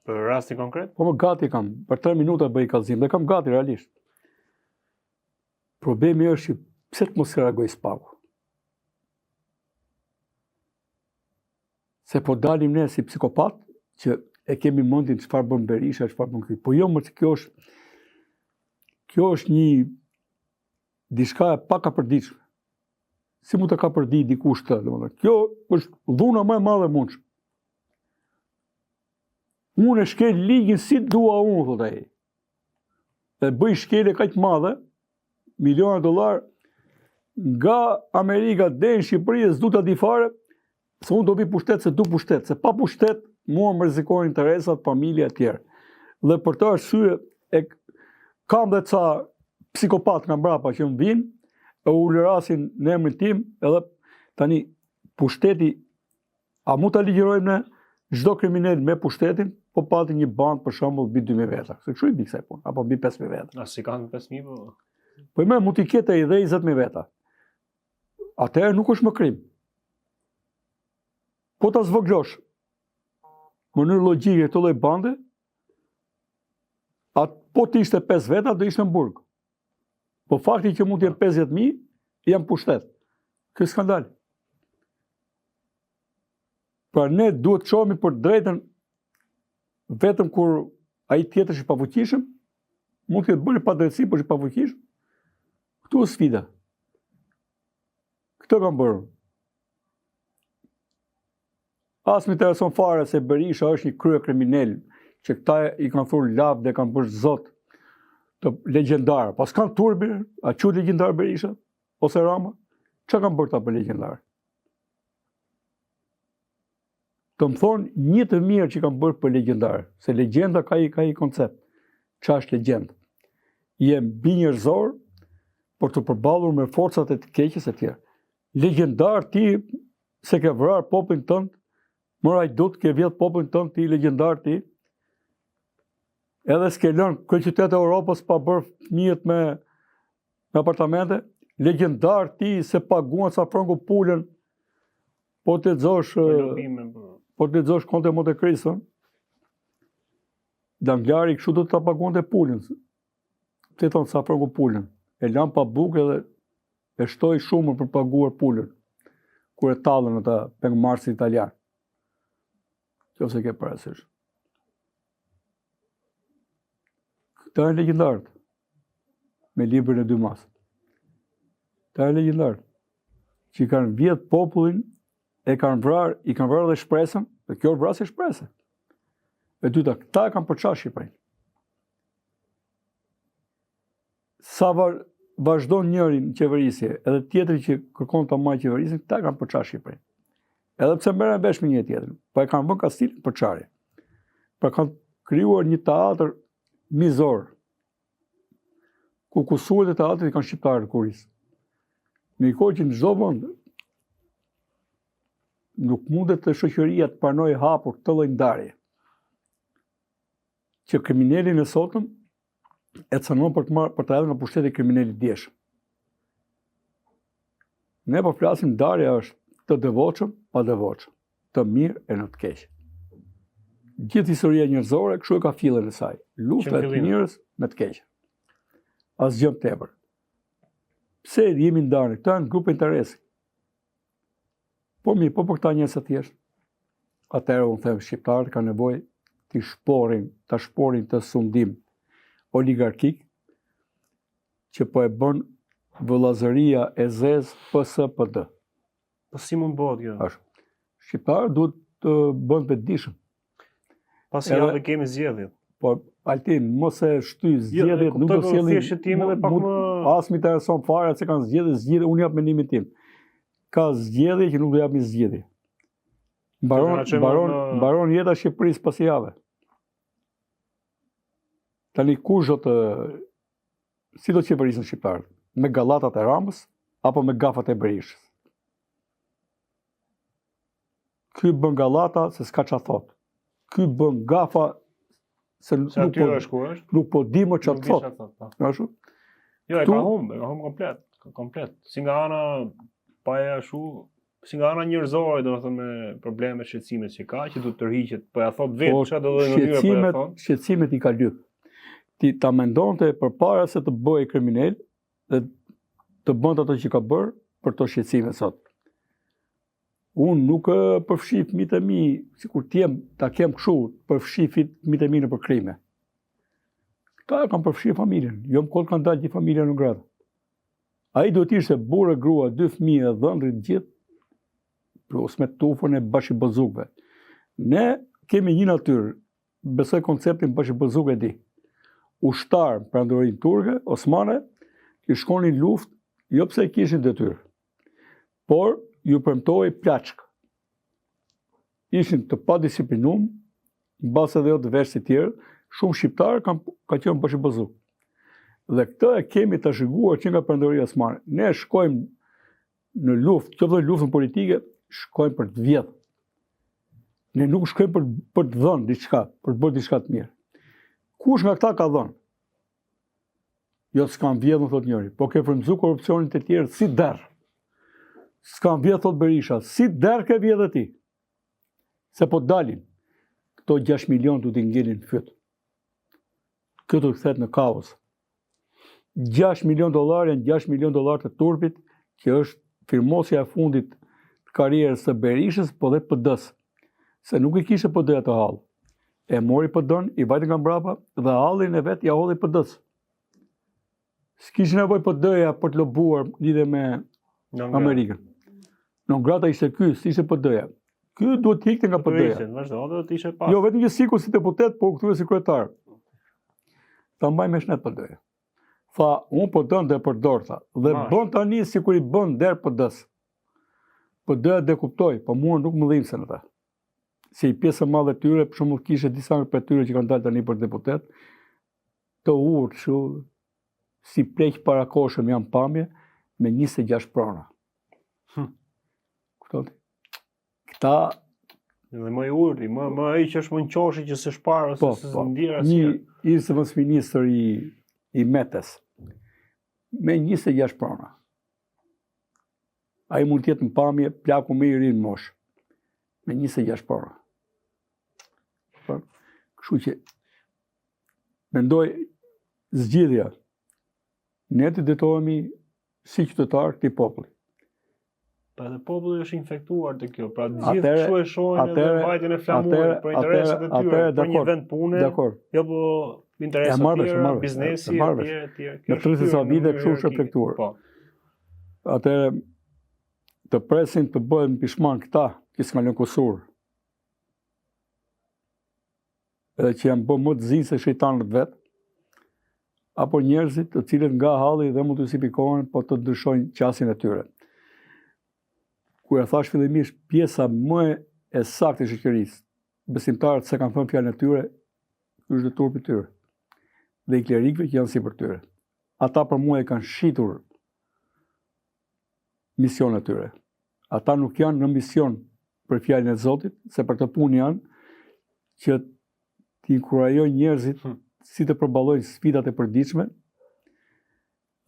Për rasti konkret? Po më gati kam, për 3 minuta bëj i kallëzim, dhe kam gati realisht. Problemi është që pse të mos reagoj SPAK-u? Se po dalim ne si psikopat, që e kemi mendin çfarë bën Berisha, çfarë bën ky. Po jo më kjo është një diçka e pakapërditshme. Si mund të ka përdi dikush të, domethënë. Kjo është dhuna më e madhe e mundshme. Unë e shkel ligjin si dua unë, thotë ai. Dhe bëj shkelje kaq madhe, miliona dollar nga Amerika deri në Shqipëri, s'du ta di fare, se unë do vi pushtet se du pushtet, se pa pushtet mua më rrezikojnë interesat, familja e tjerë. Dhe për të arsye kam dhe ca psikopat nga mbrapa që më vinë, e u lërasin në emrin tim, edhe tani pushteti, a mund ta ligjërojmë ne çdo kriminal me pushtetin, po pati një band për shembull mbi 2000 veta. Se kështu i bi kësaj punë, apo mbi 5000 veta. A si kanë 5000 po? Po më mund të ketë edhe 20000 veta. Atëherë nuk është më krim. Po ta zvoglosh në mënyrë logjike këtë lloj bande, po të ishte 5 veta, do ishte në burg. Po fakti që mund të jenë 50000, janë pushtet. Ky skandal. Pra ne duhet të shohemi për drejtën vetëm kur ai tjetër është i pafuqishëm, mund të jetë bërë pa drejtësi, por është i pafuqishëm. Këtu është sfida. Këtë kam bërë. As më intereson fare se Berisha është një krye kriminal, që këta i kanë thurë lab dhe kanë bërë zot të legjendar. Pas kanë turbi, a quhet legjendar Berisha ose Rama? Çka kanë bërë ta për legjendar? Të më thonë një të mirë që kanë bërë për legjendar, se legjenda ka i koncept. Qa është legjend? Jem bi njerëzor për të përballur me forcat e të keqes e tjera. Legjendar ti se ke vrar popullin tënd, mëraj dut ke vjedh popullin tënd ti legjendar ti. Edhe s'ke lënë kryeqytetet e Europës pa bërë fëmijët me apartamente, legjendar ti se paguan sa frangu pulën, po të lexosh Conte Monte Cristo, Danglari kështu do të ta paguante pulën. Ti thon sa frangu pulën. E lan pa bukë dhe e shtoi shumën për paguar pulën. Kur e tallën ata pengmarrësit italian. Nëse ke parasysh. Këta janë legjendarët. Me librin e 2 masë. Këta janë legjendarët. Që i kanë vjedh popullin, i kanë vrarë dhe shpresën, dhe kjo është vrasje shpresë. E dyta, këta e kanë përçarë Shqipërinë. Sa vazhdon njëri në qeverisje, edhe tjetri që kërkon ta marrë qeverisjen, këta e kanë përçarë Shqipërinë. Edhe pse merren vesh me një tjetrin, po e kanë bërë kastilin përçarje. Pra kanë krijuar një teatr mizor, ku kusuet e teatrit kanë shqiptarë kuris. Në një kohë që në çdo vend nuk mundet të shoqëria të pranojë hapur këtë lloj ndarje. Që kriminalin e sotëm e cënon për të ardhur nga pushteti kriminali djeshëm. Ne po flasim ndarja është të devotshëm pa devotshëm, të mirë e në të keq. Gjithë historia njerëzore kështu e ka fillin e saj. Lufta e të mirës me të keq. Asgjë më tepër. Pse jemi ndarë? Këta janë grupe interesi. Po mirë, po për këta njerëz të thjeshtë. Atëherë unë them shqiptarët kanë nevojë të shporin të sundim oligarkik që po e bën vëllazëria e zez PSD. Po si mund bëhet kjo? Shqiptarët duhet të bëhen vetëdijshëm. Pasi ja dhe kemi zgjedhjet. Po Altin, mos e shty zgjedhjet, nuk do sjellin. As më intereson fare se kanë zgjedhje, unë jap mendimin tim. Ka zgjedhje që nuk do japin zgjedhje. Mbaron jeta e Shqipërisë pas jave. Tani kush do të si do të qeverisën shqiptarët? Me gallatat e Ramës apo me gafat e Berishës? Ky bën gallata se s'ka ç'a thot. Ky bën gafa se nuk po di më ç'a thot. Ashtu? Jo, e ka humb komplet. Si nga ana pa e ashtu, si nga ana njerëzore, domethënë me probleme shqetësime që ka, që do të tërhiqet, po ja thot vetë ç'a do të mënyrë po ja thon. Shqetësimet i ka dy. Ti ta mendonte përpara se të bëhej kriminal dhe të bënte ato që ka bërë për to shqetësime sot. Unë nuk përfshi fëmijët e mi, sikur ta kem kështu, përfshi fëmijët e mi në për krime. Këta kanë përfshi familjen, jo më kanë dalë gjithë familja në gradë. Ai duhet ishte burrë, grua, 2 fëmijë, dhëndrit gjithë, plus me tufën e bashkëbozukëve. Ne kemi një natyrë, besoj konceptin bashkëbozukë e di. Ushtar prandorin turke, osmane, që shkonin luftë, jo pse kishin detyrë, por ju premtoi plaçk. Ishin të padisiplinum, mbas edhe jo të vesh si tjerë, shumë shqiptarë ka qenë bashkëbozuk. Dhe këtë e kemi të shëguar që nga prandoria osmane. Ne shkojmë në luftë, që dhe luftën politike, shkojmë për të vjedhë. Ne nuk shkojmë për të dhënë diçka, për të bërë diçka të mirë. Kush nga këta ka dhënë? Jo, s'kam vjedhën, thot njëri, po ke frymëzuar korrupsionin të tjerë si derë. S'kam vjedhë, thot Berisha, si derë ke vjedhë ti. Se po dalin, këto 6 milion du t'i ngelin fyt. Këto këthet në kaos. $6 milion janë $6 milion të turpit, që është firmosja e fundit të karrierës së Berishës, po dhe PD-s. Se nuk i kishe PD-ja të hallë. E mori PD-n, i vajti nga mbrapa, dhe hallin e vet ja hodhi PD-s. S'kishte nevojë PD-ja për të lobuar lidhe me Amerikën. Non grata ishte ky, s'ishte PD-ja. Ky duhet të ikte nga PD-ja. Jo, vetëm që sikur si deputet, po këtyre si kryetar. Ta mbaj me shnet PD-ja. Tha, unë po dënë dhe përdor, tha. Dhe bën tani si kur i bën der PD-s. PD dhe kuptoj, po mua nuk më dhimbse në ta. Si i pjesë e madhe tyre, për shumë kishe disa për tyre që kanë dalë tani për deputet, të urë që si pleq para koshëm janë pamje, me 26 prana. Kuptoti? Këta... Dhe më i urdi, më ai që është më në qoshi që se shparë, ose se ndira si... Një zëvendës ministër i Metes, me 26 prana. Ai mund tjetë në pamje, plaku me i rinë mosh, me 26 prana. Kështu që, mendoj zgjidhja, ne të detohemi si qytetar këtij populli. Pa dhe populli është infektuar të kjo, pra gjithë kështu e shohin edhe mbajtjen e flamurit për interesat e tyre, për një vend pune, jo po interesat të tjera, biznesi, etj. Në 30 vite kështu është reflektuar. Atëherë të presin të bëhen pishman këta që s'kan lënë kusur. Edhe që janë bërë më të zinë se shejtanët vetë, apo njerëzit të cilët nga halli dhe mund të sipikohen, po të ndryshojnë qasin e tyre. Kur e thash fillimisht, pjesa më e saktë e shoqërisë, besimtarët se kanë thënë fjalën e tyre, është dhe turpi tyre. Dhe i klerikëve që janë sipër tyre. Ata për mua e kanë shitur mision e tyre. Ata nuk janë në mision për fjalën e Zotit, se për të punë janë që t'i inkurajojnë njerëzit si të përballojnë sfidat e përditshme,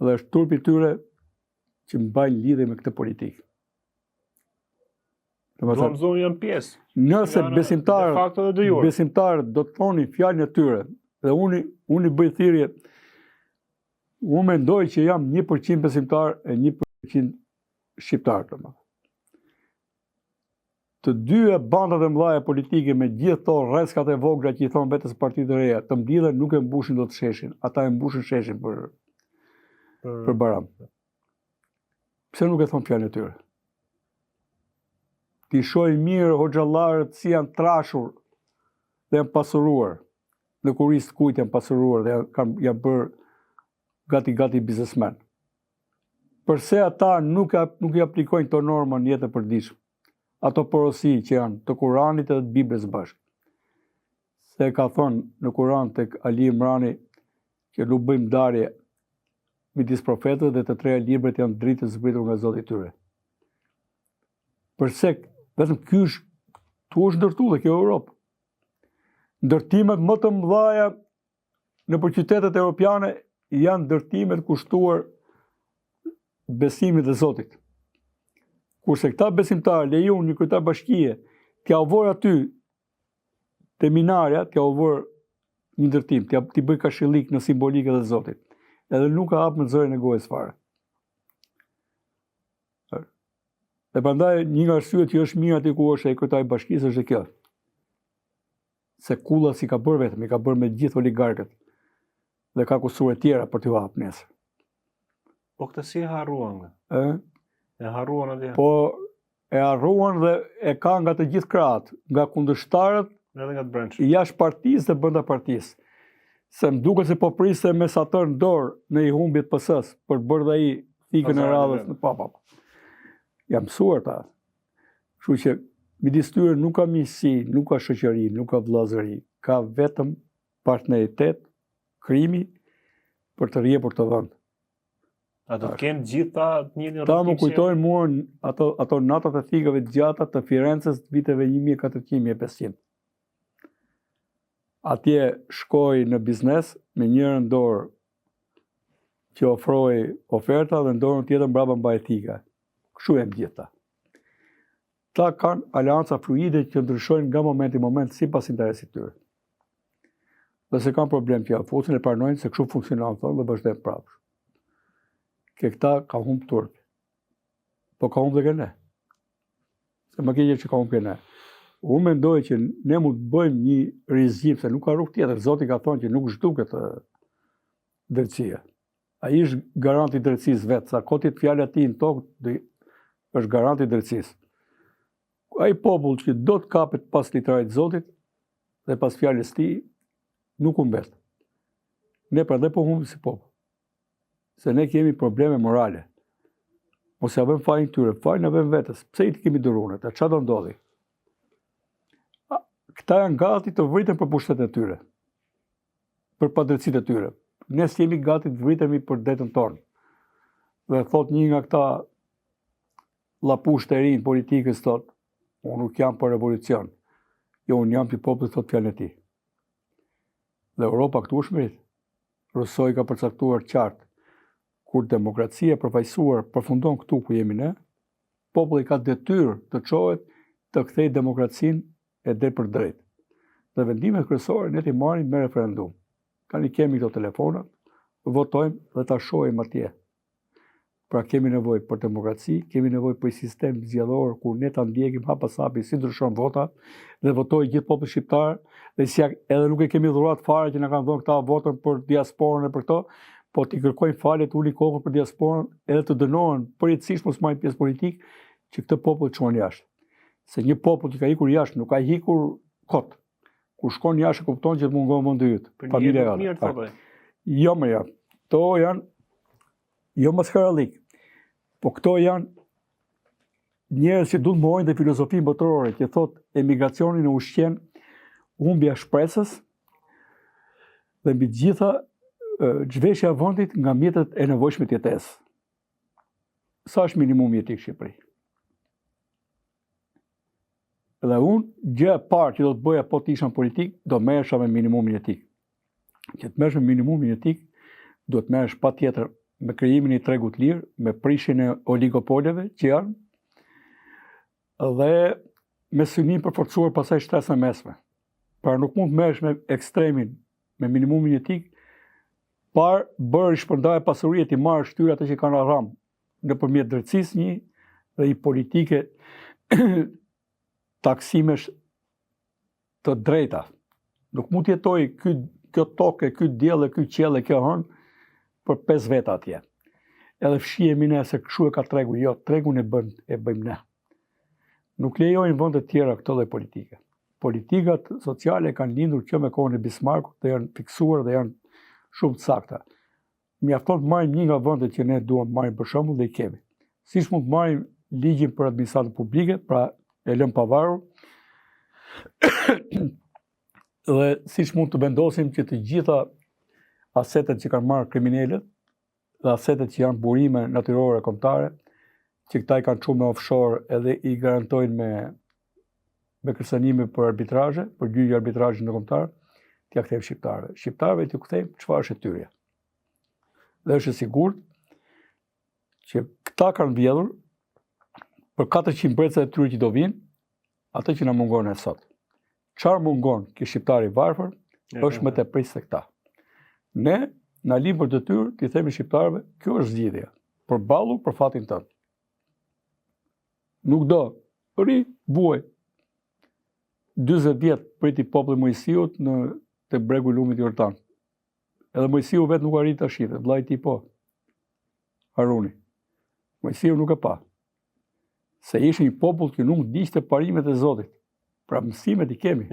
dhe është turpi tyre që mbajnë lidhje me këtë politikë. Zonë janë pjesë. Nëse besimtarët do të thonin fjalën e tyre, dhe unë i bëj thirrje, unë mendoj që jam 1% besimtar e 1% shqiptar. Të dyja bandat e mëdha politike me gjithë to rreskat e vogla që i thon vetes Partitë e Reja, të mbledhen nuk e mbushin dot sheshin. Ata e mbushin sheshin për Baram. Pse nuk e thon fjalën e tyre? Ti shohin mirë hoxhallarët si janë trashur dhe janë pasuruar. Në kuris kujt janë pasuruar dhe janë bërë gati biznesmen. Përse ata nuk i aplikojnë të norma në jetë e përditshme? Ato porosi që janë të Kuranit edhe të Biblës bashkë. Se ka thonë në Kuran tek Ali Imrani që nuk bëjmë ndarje midis profetëve dhe të treja librat janë dritë zbritur nga Zoti i tyre. Përse vetëm ky është ndërtu dhe kjo Europë. Ndërtimet më të mëdha në qytetet europiane janë ndërtimet kushtuar besimit dhe Zotit. Kurse këta besimtarë lejon një kryetar bashkie t'ja uvor aty te minarja, t'ja uvor një ndërtim, t'i bëj kashillik në simbolikë dhe Zotit. Edhe nuk ka hap në zërin e gojës fare. Dhe prandaj një nga arsyet që është mirë aty ku është ai kryetari i bashkisë është kjo. Se kulla si ka bërë vetëm, i ka bërë me gjithë oligarkët dhe ka kusur e tjera për t'u hap nesër. Po këtë si harruan? E harruan atje? Po e harruan dhe e ka nga të gjithë krahët, nga kundërshtarët, edhe nga të brendshëm, jashtë partisë dhe brenda partisë. Se më duket se po priste mesatar në dorë në i humbjet PS-s për të bërë dhe ai thikën e radhës në papa. Jam mësuar ta. Kështu që midis tyre nuk ka miqësi, nuk ka shoqëri, nuk ka vëllazëri, ka vetëm partneritet, krimi për të rrjepur të vend. Ato kënë gjitha të njëjtin rrugë. Ta më kujtojnë mua ato natat e thikave të gjata të Firencës të viteve 1400-1500. Atje shkoj në biznes me njërën dorë që ofroj oferta dhe në dorën tjetër mbrapa mbaj thika. Kështu e gjitha. Ta kanë aleanca fluide që ndryshojnë nga momenti në moment sipas interesit tyre. Dhe se kanë problem që fusin e pranojnë se kështu funksionon thonë dhe vazhdojnë prapë. Ke këta ka humbë turpi. Po ka humbë dhe këne. Se më keqe që ka humbë këne. Unë mendoj që ne mund të bëjmë një rizgjim, se nuk ka rrugë tjetër. Zoti ka thonë që nuk zhduket drejtësia. Ai është garanti i drejtësisë vetë, sa kotit fjalë ati në tokë është garanti i drejtësisë. Ai popull që do të kapet pas litarit Zotit dhe pas fjalës tij nuk humbet. Ne prandaj po humbim si popull. se ne kemi probleme morale. Mos ja vëm fajin tyre, fajin ja vëm vetës. Pse i të kemi dërunet? Çfarë do ndodhi? Këta janë gati të vriten për pushtetet e tyre, për padrejtësitë e tyre. Ne s'jemi gati të vritemi për detën tonë. Dhe thot një nga këta lapushtë e rinë politikës, thot, unë nuk jam për revolucion, jo unë jam për popullit, thot fjalën e tij. Dhe Europa këtu është mrit. Rousseau ka përcaktuar qartë, kur demokracia përfaqësuar përfundon këtu ku jemi ne, populli ka detyrë të çohet të kthejë demokracinë e drejt për drejt. Dhe vendimet kryesore ne t'i marrim me referendum. Tani kemi këto telefonat, votojmë dhe ta shohim atje. Pra kemi nevojë për demokraci, kemi nevojë për sistem zgjedhor ku ne ta ndjekim hap pas hapi si ndryshon vota dhe votojë gjithë populli shqiptar, dhe si edhe nuk e kemi dhuruar fare që na kanë dhënë këta votën për diasporën e për këto, po t'i kërkojmë falje të uli kokën për diasporën edhe të dënohen përjetësisht mos marrin pjesë politikë që këtë popull çon jashtë. Se një popull që ka ikur jashtë nuk ka ikur kot. Kur shkon jashtë kupton që të mungon vendi yt. Familja e vet. Jo më ja. Këto janë jo maskarallik. Po këto janë njerëz që duhet mohojnë dhe filozofinë botërore që thotë emigracioni në ushqen humbja shpresës dhe mbi të gjitha zhveshja e vendit nga mjetet e nevojshme të jetesë. Sa është minimumi jetik në Shqipëri? Dhe unë, gjë e parë që do të bëja po të isha në politikë, do merresha me minimumin jetik. Që të merresh me minimumin jetik, do të merresh patjetër me krijimin e një tregu të lirë, me prishjen e oligopoleve që janë, dhe me synim përforcuar pasaj shtresën e mesme. Pra nuk mund të merresh me ekstremin, me minimumin jetik, par bërë shpërndarje pasurie të marrë shtyrat që kanë arram nëpërmjet drejtësisë një dhe i politike taksimesh të drejta. Nuk mund të jetoj kjo tokë, ky diell, ky qiell, kjo hën për 5 veta atje. Edhe fshihemi ne se kshu e ka tregu, jo, tregun e bëjmë ne. Nuk lejojnë vende të tjera këtë lloj politike. Politikat sociale kanë lindur që me kohën e Bismarckut dhe janë fiksuar dhe janë shumë të sakta. Mjafton të marrim një nga vendet që ne duam të marrim për shembull dhe i kemi. Siç mund të marrim ligjin për administratën publike, pra e lëm pavarur, dhe siç mund të vendosim që të gjitha asetet që kanë marrë kriminalët dhe asetet që janë burime natyrore kombëtare, që këta i kanë çuar me offshore edhe i garantojnë me kërcënime për arbitrazhe, për gjyqje arbitrazhe ndërkombëtar, t'ia kthejmë shqiptarëve. Shqiptarëve t'u kthejmë çfarë është e tyre. Dhe është e sigurt që këta kanë vjedhur për 400 breza e tyre që do vinë, atë që na mungon e sot. Çfarë mungon ky shqiptari varfër, është më tepër se këta. Ne na lim për detyrë t'i themi shqiptarëve, kjo është zgjidhja. Përballu për fatin tënd. Nuk do vuaj 40 vjet priti populli Mojsiut te bregu i lumit Jordan. Edhe Mojsiu vetë nuk arrit ta shite, vllai i tij po. Haruni. Mojsiu nuk e pa. Se ishte një popull që nuk diqte parimet e Zotit. Pra mësimet i kemi.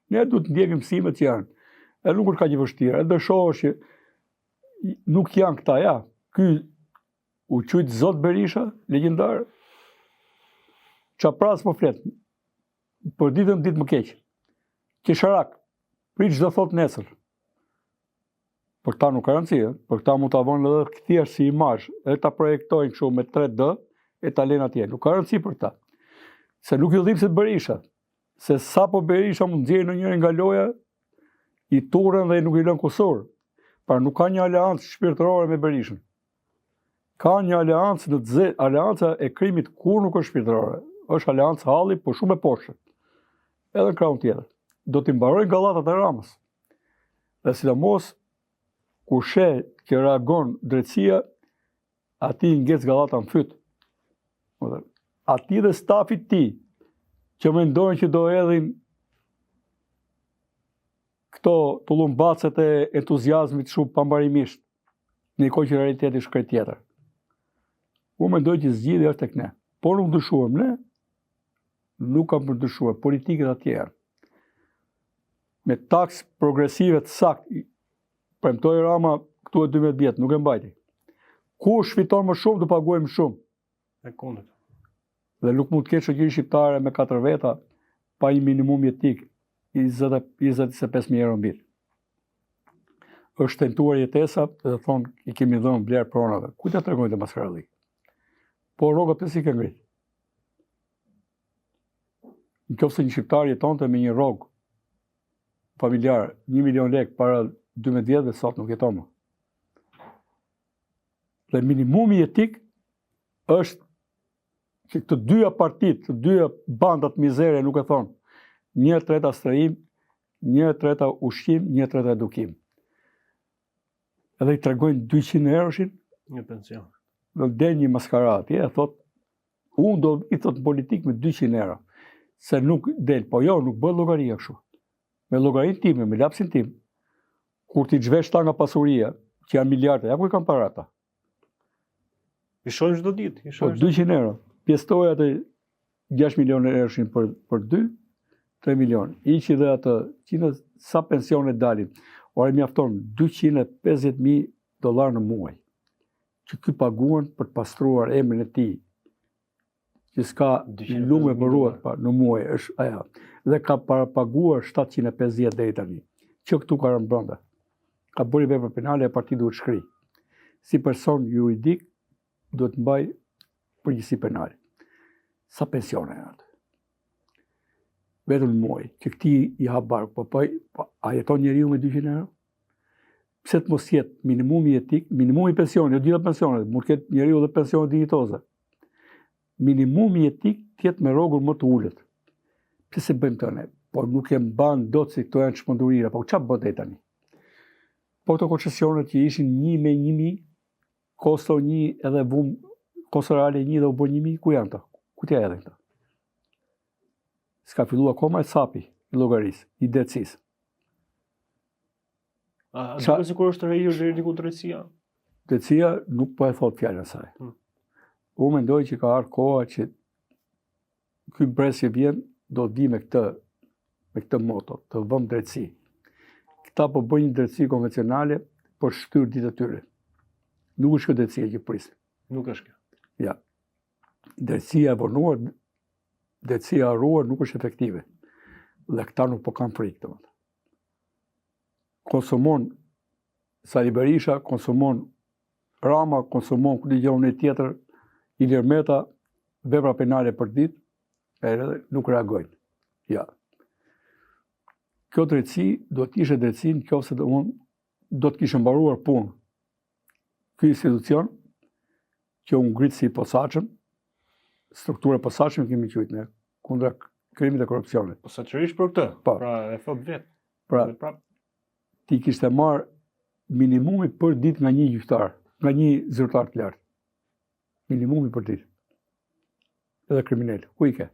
Ne duhet të ndjekim mësimet që janë. Edhe nuk është kaq e vështirë. Edhe shohësh që nuk janë këta, ja. Ky u quajt Zot Berisha, legjendar. Çapras po flet. Për ditën ditë më keq. Kisharak, prit çdo thot nesër. Për ta nuk ka rëndësi, për ta mund ta vënë edhe thjesht si imazh, edhe ta projektojnë kështu me 3D e ta lënë atje. Nuk ka rëndësi për ta. Se nuk ju dhimbset Berisha. Se sapo Berisha mund nxjerrë në njërin nga loja, i turën dhe nuk i lën kusur. Pra nuk ka një aleancë shpirtërore me Berishën. Ka një aleancë aleanca e krimit kur nuk është shpirtërore. Është aleancë halli, por shumë e poshtë. Edhe në krahun tjetër. Do t'i mbarojnë gallatat e Ramës. Dhe sidomos kur sheh që reagon drejtësia, ati ngec gallata në fyt. Ati dhe stafit ti, që mendojnë që do edhin këto tullumbacet e entuziazmit shumë pambarimisht, në kohë që realiteti është krejt tjetër. Unë mendoj që zgjidhja është tek ne. Por nuk dyshuam ne, nuk kam për dyshuar, politikët atje janë. Me taks progresive të saktë, premtoi Rama këtu e 12 vjetë, nuk e mbajti. Kur shfiton më shumë, do paguajmë shumë. E kundët. Dhe nuk mund të ketë shoqëri shqiptare me 4 veta pa një minimum jetik 25.000 euro mbi. Është tentuar jetesa dhe thonë i kemi dhënë blerë pronave. Kujt ja tregojnë të maskaralli? Po rrogat pse si ke ngrit? Nëse një shqiptar jetonte me një rrogë familjar 1 milion lekë para 12 vjetëve, sot nuk jeton më. Dhe minimumi jetik është që të dyja partitë, të dyja bandat mizere nuk e thonë. 1/3 strehim, 1/3 ushqim, 1/3 edukim. Edhe i tregojnë 200 euroshin, Një pension. do del një maskara atje, e thot, unë do i thot politik me 200 euro. Se nuk del, po jo, nuk bëhet llogaria kështu. Me llogarinë time, me lapsin tim, kur ti zhvesh ta nga pasuria, që janë miliarde, ja ku i kanë para ata? I shohim çdo ditë, i Po shohim. 200 euro. Pjestoja atë 6 milionë euroshin për 2, 3 milionë. Iqi dhe atë, sa pensione dalin. Ore mjafton $250.000 në muaj. Që ky paguan për të pastruar emrin e tij. Që s'ka lume për ruat pa në muaj, është ajo. Dhe ka paguar 750 deri tani. Që këtu ka rënë brenda. Ka bërë vepër penale e partia duhet shkri. Si person juridik duhet mbaj përgjegjësi penale. Sa pensione janë atë? Vetëm në muaj, që këti i hap barkë, po a jeton njeriu me 200 euro? Pse të mos jetë minimumi jetik, minimumi pensioni, jo gjitha pensionet, mund të ketë njeriu dhe pensione dinjitoze. Minimumi jetik tjetë me rrogur më të ulët. Pse se bëjmë të ne? Po nuk e mban dot se këto janë çmendurira, po çfarë bëhet tani? Po këto koncesionet që ishin 1 me 1.000, kosto 1 edhe vum, kosto reale 1 dhe u bë 1.000, ku janë to? Ku t'ja hedhin këto? S'ka filluar akoma e sapi i llogarisë, i drejtësisë. A duket sikur është rrejur deri diku drejtësia? Drejtësia nuk po e thot fjalën e saj. Unë mendoj që ka ardhur koha që ky brez që vjen do të vi me këtë moto, të vëmë drejtësi. Këta po bëjnë një drejtësi konvencionale për shtyr ditë të tyre. Nuk është kjo drejtësia që prisin. Nuk është kjo. Ja. Drejtësia e vonuar, drejtësia e harruar nuk është efektive. Dhe këta nuk po kanë frikë domethënë. Konsumon Sali Berisha, konsumon Rama, konsumon këtë gjë e tjetër, Ilir Meta, vepra penale për ditë, edhe nuk reagojnë. Ja. Kjo drejtësi do të ishte drejtësi nëse do të kishte mbaruar punë. Ky institucion që u ngrit si posaçëm, struktura posaçëm kemi quajtur ne, kundra krimit dhe korrupsionit. Posaçërisht për këtë. Po. Pra e thot vetë. Pra, ti kishte marrë minimumi për ditë nga një gjyqtar, nga një zyrtar të lartë. Minimumi për ditë. Edhe kriminal. Ku i ke?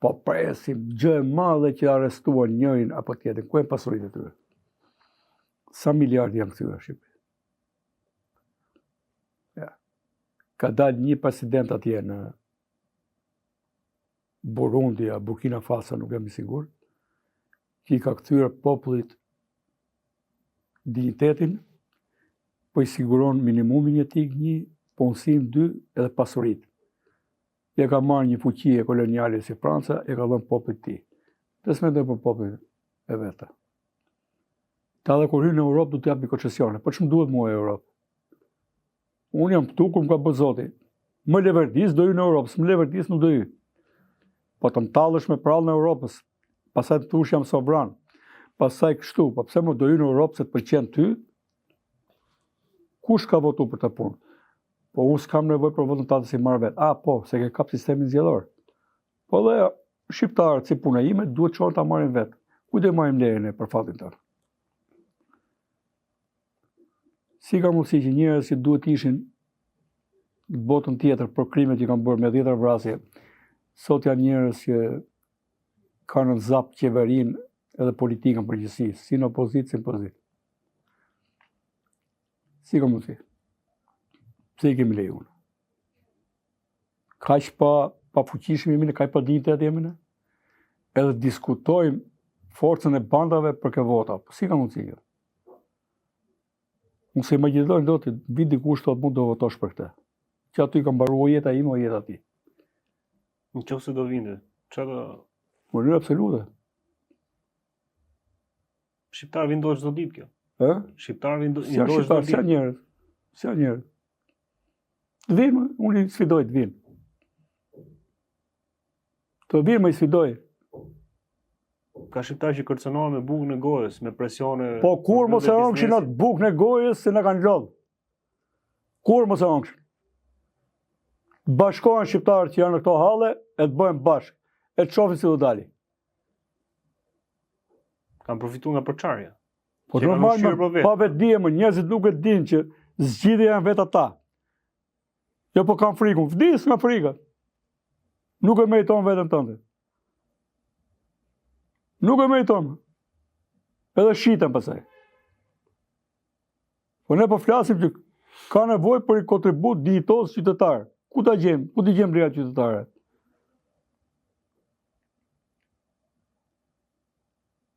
Po presim gjë e madhe që arrestuan njërin apo tjetrin. Ku e pasuritë e tyre? Sa miliardë janë kthyer në Shqipëri? Ja. Ka dalë një president atje në Burundi, Burkina Faso, nuk jam i sigurt, që i ka kthyer popullit dinjitetin, po i siguron minimumin jetik 1, punësim 2 edhe pasuritë. Ja ka marrë një fuqi e koloniale si Franca, e ka dhënë popullit tij. Pse s'mendoj për popullin e vetë? Ta dhe kur hyn në Europë do të japi koncesione. Po ç'm duhet mua Europë? Unë jam këtu kur më ka bërë Zoti. Më leverdis do hy në Europë, s'më leverdis nuk do hy. Po të mtallësh me prallën e Europës, pastaj të thush jam sovran. Pastaj kështu, po pse më do hy në Europë se të pëlqen ty? Kush ka votu për të punë? Po unë s'kam nevojë për votën tatë si marrë vetë. Po, se ke kap sistemin zgjedhor. Po dhe shqiptarët si puna ime duhet çon ta marrin vetë. Ku do marrim lejen e për fatin tonë? Si ka mundësi që njerëz që duhet ishin në botën tjetër për krimet që kanë bërë me 10 vrasje, sot janë njerëz që kanë në zap qeverinë edhe politikën përgjithësi, si në opozitë, si në pozitë. Si ka mundësi? Pse i kemi lejuar? Kaq pa fuqishëm jemi ne, kaq pa dinjitet jemi ne? Edhe diskutojmë forcën e bandave për këtë vota. Si ka mundësi kjo? Unë se imagjinoj do të vi dikush thot mund të votosh për këtë. Që aty ka mbaruar jeta ime o jeta ti. Nëse do vinte, çfarë do Në mënyrë absolute. shqiptar vindohet çdo ditë kjo. Ë? Shqiptar vindohet Si janë çdo shqiptar, si ditë. janë njerëz. Si janë njerëz. Të vinë, unë i sfidoj të vinë. Të vinë më i sfidoj. Ka shqiptar që kërcënohen me bukë në gojës, me presione. Po kur mos e biznesit. ëngshin atë bukë në gojës se na kanë lodh. Kur mos e ëngshin. Bashkohen shqiptarët që janë në këto halle e të bëjmë bashkë. E të shohin si do dali. Kanë përfituar nga përçarja. Po Që kanë normal, ushqyer për vetë. pa vetë dije, njerëzit nuk e dinë që zgjidhja janë vetë ata. Jo po kanë frikun, vdis nga frika. Nuk e meriton veten tënde. Nuk e meriton. Edhe shiten pasaj. Po ne po flasim që ka nevojë për një kontribut dinjitos qytetar. Ku ta gjejmë? Ku t'i gjejmë lirat qytetare?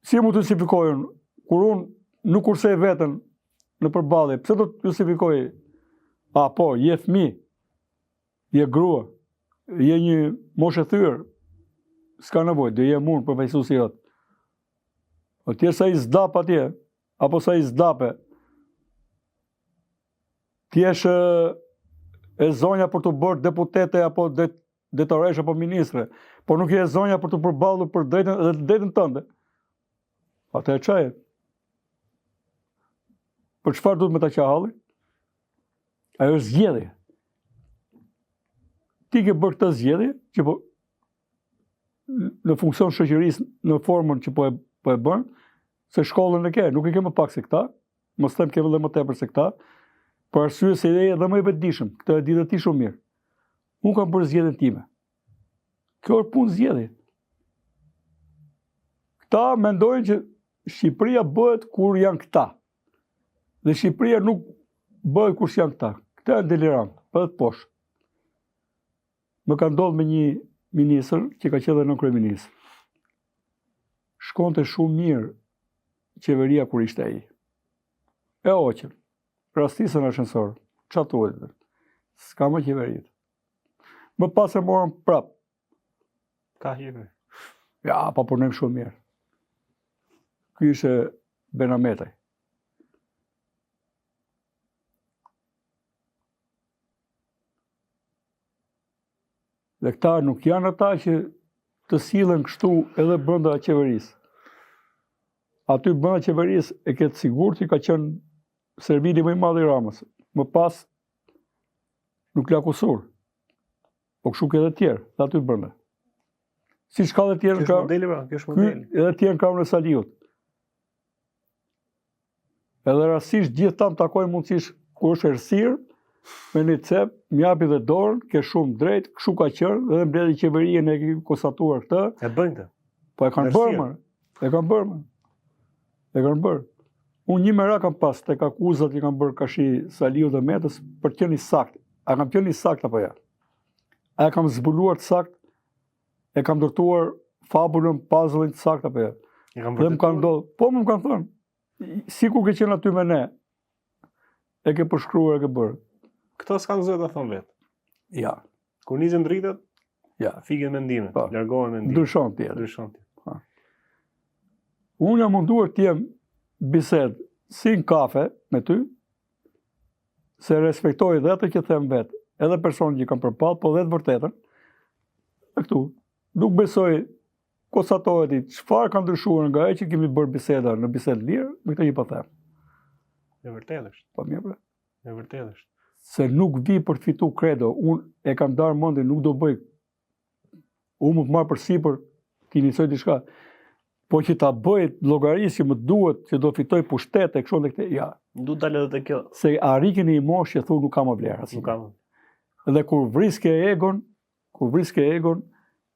Si mu të justifikojnë? Kur unë nuk kursej veten në përballje, pse do të justifikoj? A po, je fëmijë, je grua, je një moshë e thyrë, s'ka nevojë, do je unë për vajsuesi jot. O tjerë sa i zdap atje, apo sa i zdape, ti jesh e zonja për të bërë deputete apo detoresh apo ministre, por nuk je e zonja për të përballur për drejtën tënde. Atë e çaje. Për çfarë duhet me ta qahalli? Ajo është zgjedhje. Ti ke bërë këtë zgjedhje që po në funksion shoqërisë në formën që po e bën, se shkollën e ke, nuk e ke më pak se këta, mos them ke edhe më tepër se këta, për arsye se je edhe më i vetëdijshëm, këtë e di dhe ti shumë mirë. Unë kam bërë zgjedhjen time. Kjo është punë zgjedhje. Këta mendojnë që Shqipëria bëhet kur janë këta. Dhe Shqipëria nuk bëhet kur janë këta. Këta janë delirant, edhe të poshtë. Më ka ndodhur me një ministër që ka qenë edhe kryeminist. Shkonte shumë mirë qeveria kur ishte ai. E oqën. Rastisën në ashensor. Çfarë thuhet? S'ka më qeverit. Më pas e morën prap. Ka qeveri. Ja, pa punojmë shumë mirë. Ky ishte Benametaj. Dhe këta nuk janë ata që të sillen kështu edhe brenda qeverisë. Aty brenda qeverisë e ke të sigurt që ka qenë servili më i madh i Ramës. Më pas nuk la kusur. Po kështu ke edhe tjerë, dhe aty brenda. Siç ka edhe tjerë Kjo është modeli, pra, kjo është modeli. edhe tjerë ka në Saliut. Edhe rastisht gjithë tam takojnë mundësish kur është errësirë, me një cep, m'japi dhe dorën, ke shumë drejt, kështu ka qenë, edhe mbledhi qeverinë e ke konstatuar këtë. E bëjnë këtë. Po e kanë bërë, më. E kanë bërë, më. E kanë bërë. Unë një mera kam pas tek akuzat që kanë bërë kashi Saliu dhe Metës për të qenë i sakt. A kam qenë i sakt apo ja? A kam zbuluar të sakt? E kam ndërtuar fabulën, puzzle-in të sakt apo ja? I kanë Dhe më kanë ndodhur. Po më kanë thënë. Sikur ke qenë aty me ne. E ke përshkruar, e ke bërë. Këto s'kanë zë të thonë vetë. Ja. Kur nizën dritat, Ja. fiken mendimet, Po. largohen mendimet. Ndryshon tjetër. Ndryshon tjetër. Unë jam munduar të jem bisedë si në kafe me ty, se respektoj dhe atë që them vetë, edhe personin që kam përpall, po dhe të vërtetën. E këtu, nuk besoj konstatohet i çfarë ka ndryshuar nga ajo që kemi bërë biseda në bisedë lirë, me këtë që po them. E vërtetë është. Po mirë, bre. E vërtetë është. Se nuk vi për të fitu kredo, unë e kam darë mendin, nuk do bëj. Unë më të marr përsipër të inicoj diçka. Po që ta bëj llogarisë që më duhet që do fitoj pushtet e kështu dhe këtë, ja. Du dalë edhe te kjo. Se arrikin në një moshë që thu nuk ka më vlerë asnjë. Nuk kam. Dhe kur vriske egon,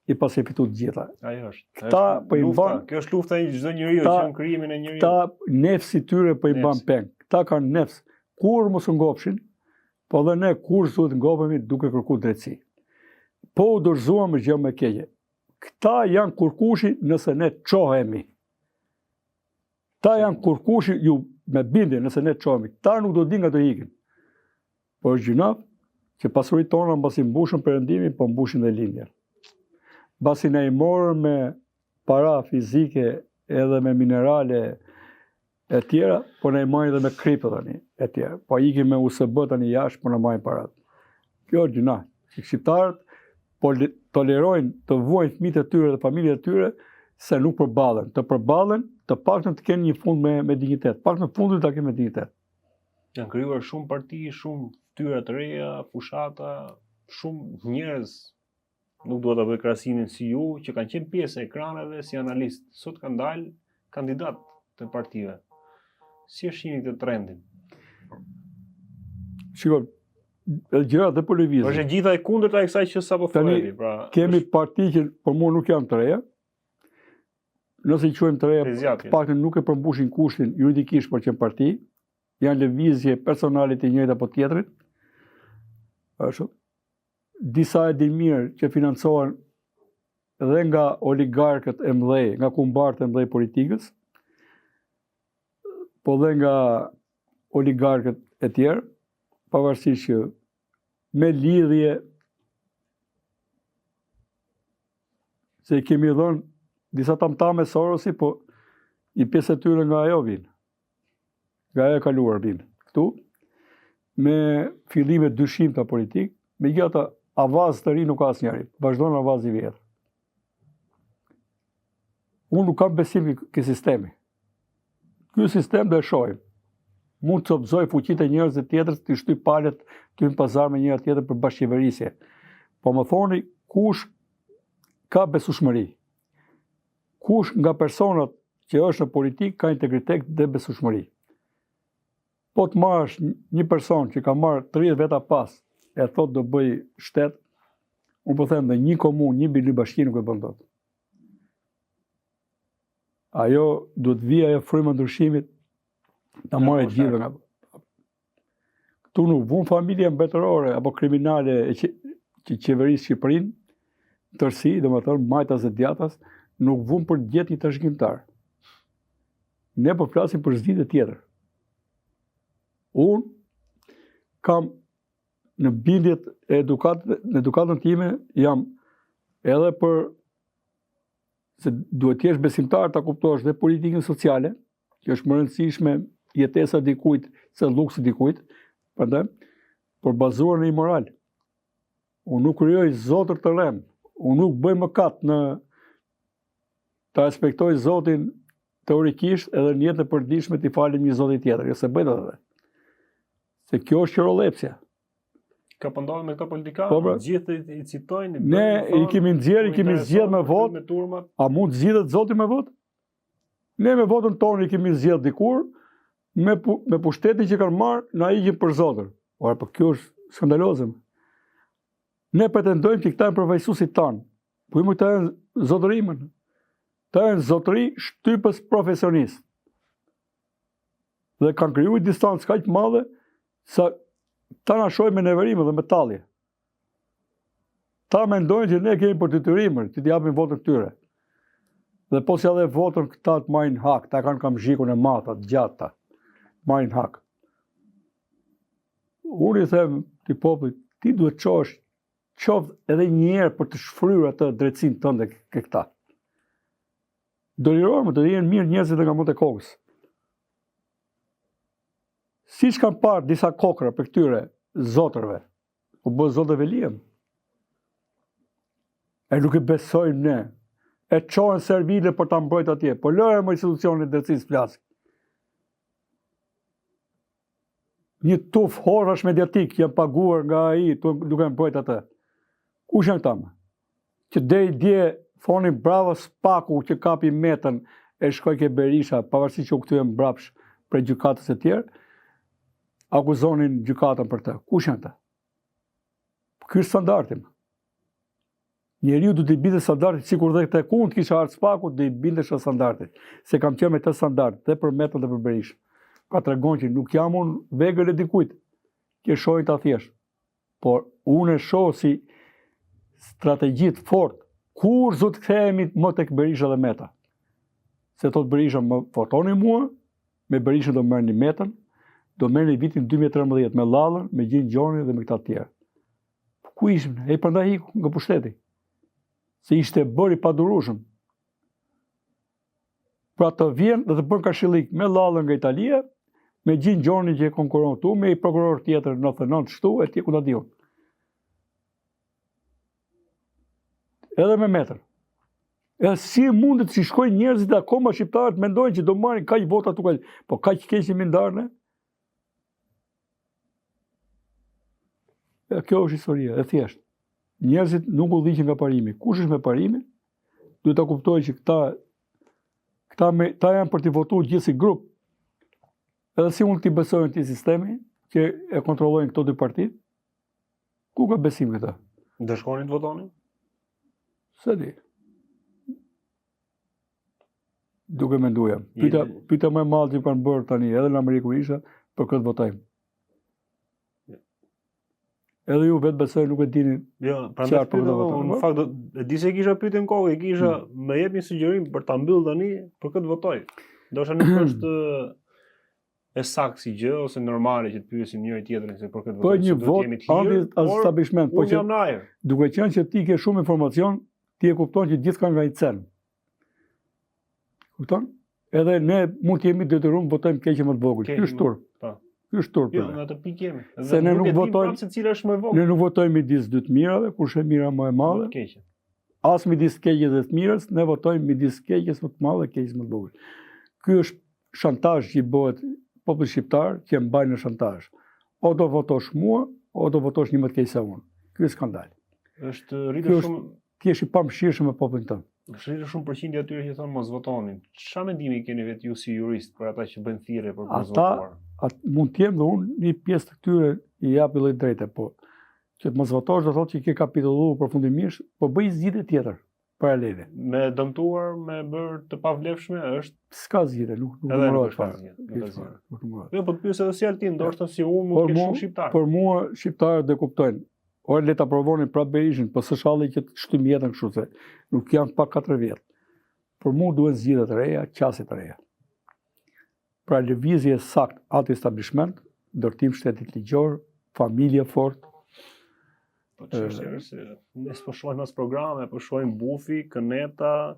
i pas e fitu të gjitha. Ajo është. Këta po i lufta. mban- Kjo është lufta e çdo njeriu që në krijimin e njeriu. Ta nefsi tyre po i mban Nefsi. peng. Këta kanë nefs. Kur mos u ngopshin, po dhe ne kur duhet ngopemi duke kërkuar drejtësi. Po u dorëzuam me gjë më keqe. Këta janë kurkushi nëse ne çohemi. Ta janë kurkushi, ju me bindje nëse ne çohemi. Ta nuk do di nga të ikin. Po është gjuna që pasuritë tona mbasi mbushën perëndimin, po mbushin dhe lindjen. Mbasi ne I morën me para fizike edhe me minerale e tjera, po ne I marrin edhe me kripë tani e tjera. Po ikim me USB tani jashtë, po na marrin parat. Kjo është gjuna. Shqiptarët po tolerojnë të vuajnë fëmijët e tyre dhe familjet e tyre se nuk përballen. Të përballen, të paktën të kenë një fund me dignitet. Paktën në fundin ta kenë me dignitet. Janë krijuar shumë parti, shumë fytyra të reja, fushata, shumë njerëz, nuk dua ta bëj krahasimin si ju, që kanë qenë pjesë e ekraneve si analist. Sot kanë dalë kandidat të partive. Si e shihni këtë trendin? Shiko, gjërat dhe për lëvizje. Është e gjitha e kundërta e kësaj që sapo thuajti, pra. Kemi parti që për mua nuk janë të reja. Nëse I quajmë të reja, paktën nuk e përmbushin kushtin juridikisht për që parti. Janë lëvizje personale të njëjtë apo tjetrit. Ashtu. Disa e din mirë që financohen dhe nga oligarkët e mëdhej, nga kumbarët e mëdhej politikës, po dhe nga oligarkët e tjerë, pavarësisht që me lidhje se I kemi dhënë disa tamtame Sorosi, po I pjesë e tyre nga ajo vinë. Nga ajo e kaluar vinë. Këtu, me fillime dyshimta politik, me gjata avaz të ri nuk ka asnjëri. Vazhdon avaz I vjetër. Unë nuk kam besim ke sistemi. Ky sistem do e shohim. Mund të obzoj fuqitë e njerëzve tjetër, të shtyj palët, të hyjnë pazar me njëra tjetër për bashkëqeverisje. Po më thoni kush ka besueshmëri. Kush nga personat që është në politikë ka integritet dhe besueshmëri. Po të marrësh një person që ka marrë 30 veta pas, e thot do bëj shtet, unë po them dhe një komunë, një bili bashki nuk e bën dot. Ajo duhet vijë ajo fryma ndryshimit, ta marrë gjithë nga. Këtu nuk vun familje mbetërore apo kriminale që qeverisë Shqipërinë, tërsi, domethënë majtas dhe djathtas, nuk vun për të gjetë një trashëgimtar. Ne po flasim për zgjidhje tjetër. Unë kam në bindjet e edukatën time jam edhe për se duhet të jesh besimtar ta kuptosh dhe politikën sociale, që është më e rëndësishme jetesa dikujt se luksi dikujt, prandaj por bazuar në moral. Unë nuk krijoj zotër të rrem, unë nuk bëj mëkat në ta respektoj Zotin teorikisht edhe në jetën e përditshme t'i falim një Zoti tjetër, jo se bëj atë. Se kjo është qerolepsia. Ka pëndodhur me këto politikanë, gjithë I citojnë. Ne I kemi zgjedhë me votë. A mund zgjidhet Zoti me votë? Ne me votën tonë I kemi zgjedhë dikur, me pushtetin që kanë marrë, na ikin për Zotër. Ora, po kjo është skandalozëm. Ne pretendojmë që këta janë përfaqësuesit tanë. Po I këta janë zotërimën. Këta janë zotëri shtypës profesionist. Dhe kanë krijuar distancë kaq madhe sa ta na shohin me neverim dhe me tallje. Ta mendojnë që ne kemi për detyrimën që t'i japim votën tyre. Dhe po si edhe votën këta të marrin hak, ta kanë kam zhikun e mata, gjata, marrin hak. Unë I them ti popullit, ti duhet çosh qoftë edhe një herë për të shfryrë atë drejtsinë tënde ke këta. Do lirohen, do jenë mirë njerëzit nga mund e kokës. Siç kanë parë disa kokra për këtyre zotërve, u bë zotëve lihem. E nuk I besojmë ne. E çohen servile për ta mbrojtur atje, po lëre më institucionin e drejtësisë flas. Një tuf horrash mediatik janë paguar nga ai duke mbrojtur atë. Kush janë këta? Që deri dje thonin bravo Spaku që kapi metën e shkoi ke Berisha, pavarësisht që u kthyen mbrapsh për gjykatës e tjerë. Akuzonin gjykatën për të. Kush janë ta? Ky është standardi. Njeriu duhet të bindet standardit, sikur dhe tek unë kisha ardhur Spaku, do I bindesh standardit. Se kam qenë me të standard, dhe për metën dhe për Berishën. Ka tregon që nuk jam unë vegël e dikujt, që shohin ta thjesht. Por unë e shoh si strategji të fortë. Kur zot kthehemi më tek Berisha dhe Meta? Se thot Berisha më fotoni mua, me Berishën do merrni metën, do merrni vitin 2013 me Lallën, me Gjin Gjoni dhe me këta të tjerë. Ku ishim? E prandaj iku nga pushteti. Se ishte bëri pa durueshëm. Pra të vjen dhe të bën kashillik me Lallën nga Italia, me Gjin Gjoni që e konkuron këtu, me i prokuror tjetër 99 shtu, e ti ku ta diun. Edhe me metër. E si mundet që shkojnë njerëzit akoma shqiptarët mendojnë që do marrin kaq vota tu kaq, po kaq keq jemi ndarë. Kjo është historia, e thjeshtë. Njerëzit nuk udhëhiqen nga parimi. Kush është me parimin, duhet ta kuptojë që këta janë për të votuar gjithë si grup. Edhe si mund t'i besojnë ti sistemi që e kontrollojnë këto dy partitë? Ku ka besim këta? Do shkonin të votonin? Se di. Duke menduar. Pyetja më e madhe që kanë bërë tani edhe në Amerikë isha për këtë votojmë. Edhe ju vetë besoj nuk e dini. Jo, prandaj në fakt e di se kisha pyetur në kohë, kisha më jep një sugjerim për ta mbyll tani për këtë votoj. Ndoshta nuk është e saktë si gjë ose normale që të pyesim njëri tjetrin se për këtë votoj. Po një vot anti-establishment, po që duke qenë që ti ke shumë informacion, ti e kupton që gjithë kanë nga i cen. Kupton? Edhe ne mund të jemi detyruar të votojmë keq më të vogël. Ky është turp. Ky është turp. Jo, në atë pikë jemi. Se ne nuk votojmë se cila është më e vogël. Ne nuk votojmë midis dy të mirave, kush e mira më e madhe. Keqe. As midis keqes dhe të mirës, ne votojmë midis keqes më të madhe dhe keqes më të vogël. Ky është shantazh që i bëhet popullit shqiptar, që mbajnë në shantazh. O do votosh mua, o do votosh një më të keq se unë. Ky është skandal. Është rritur shumë. Ti je i pamëshirshëm me popullin tënd. Është rritur shumë përqindje atyre që thonë mos votonin. Çfarë mendimi keni vetë ju si jurist për ata që bëjnë thirrje për mos votuar? Mund të jem dhe unë një pjesë të këtyre i jap lloj drejte, po që të mos votosh do thotë që ke kapitulluar përfundimisht, po bëj zgjidhje tjetër paralele. Me dëmtuar, me bërë të pavlefshme është s'ka zgjidhje, nuk mërohet fare. Jo, po të pyes edhe si Altin, ndoshta si unë nuk ke shumë shqiptar. Por mua shqiptarët dhe kuptojnë. Ore le ta provonin prapë Berishën, po s'është halli që të shtym jetën kështu se nuk janë pa 4 vjet. Por mua duhen zgjidhje të reja, qasje të reja. Pra lëvizje sakt anti-establishment, ndërtim shtetit ligjor, familje fort. Po çështja është se ne s'po shohim as programe, po shohim bufi, këneta,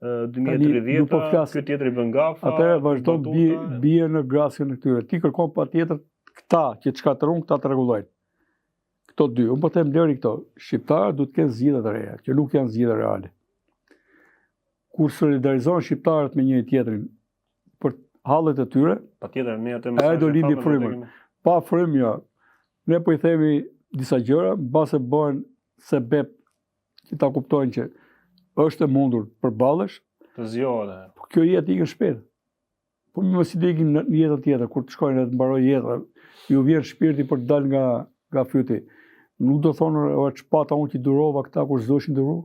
2030, ky tjetri bën gafa. Atëherë vazhdon bie në grasjen e këtyre. Ti kërkon patjetër këta që të shkatërrojnë, këta të rregullojnë. Këto dy, unë po them deri këto. Shqiptarët duhet të kenë zgjidhje të reja, që nuk janë zgjidhje reale. Kur solidarizohen shqiptarët me njëri tjetrin për hallet e tyre, patjetër ne atë ai do lindi frymën. Pa frymë jo. Ne po i themi disa gjëra, mbase bëhen sebeb që ta kuptojnë që është e mundur përballesh, të zgjohet. Po kjo jetë ikën shpejt. Po mos i dikin në jetën tjetër kur të shkojnë të mbarojë jeta, ju vjen shpirti për të dalë nga fyti. Nuk do thonë o çpata unë që durova këta kur s'doshin duru.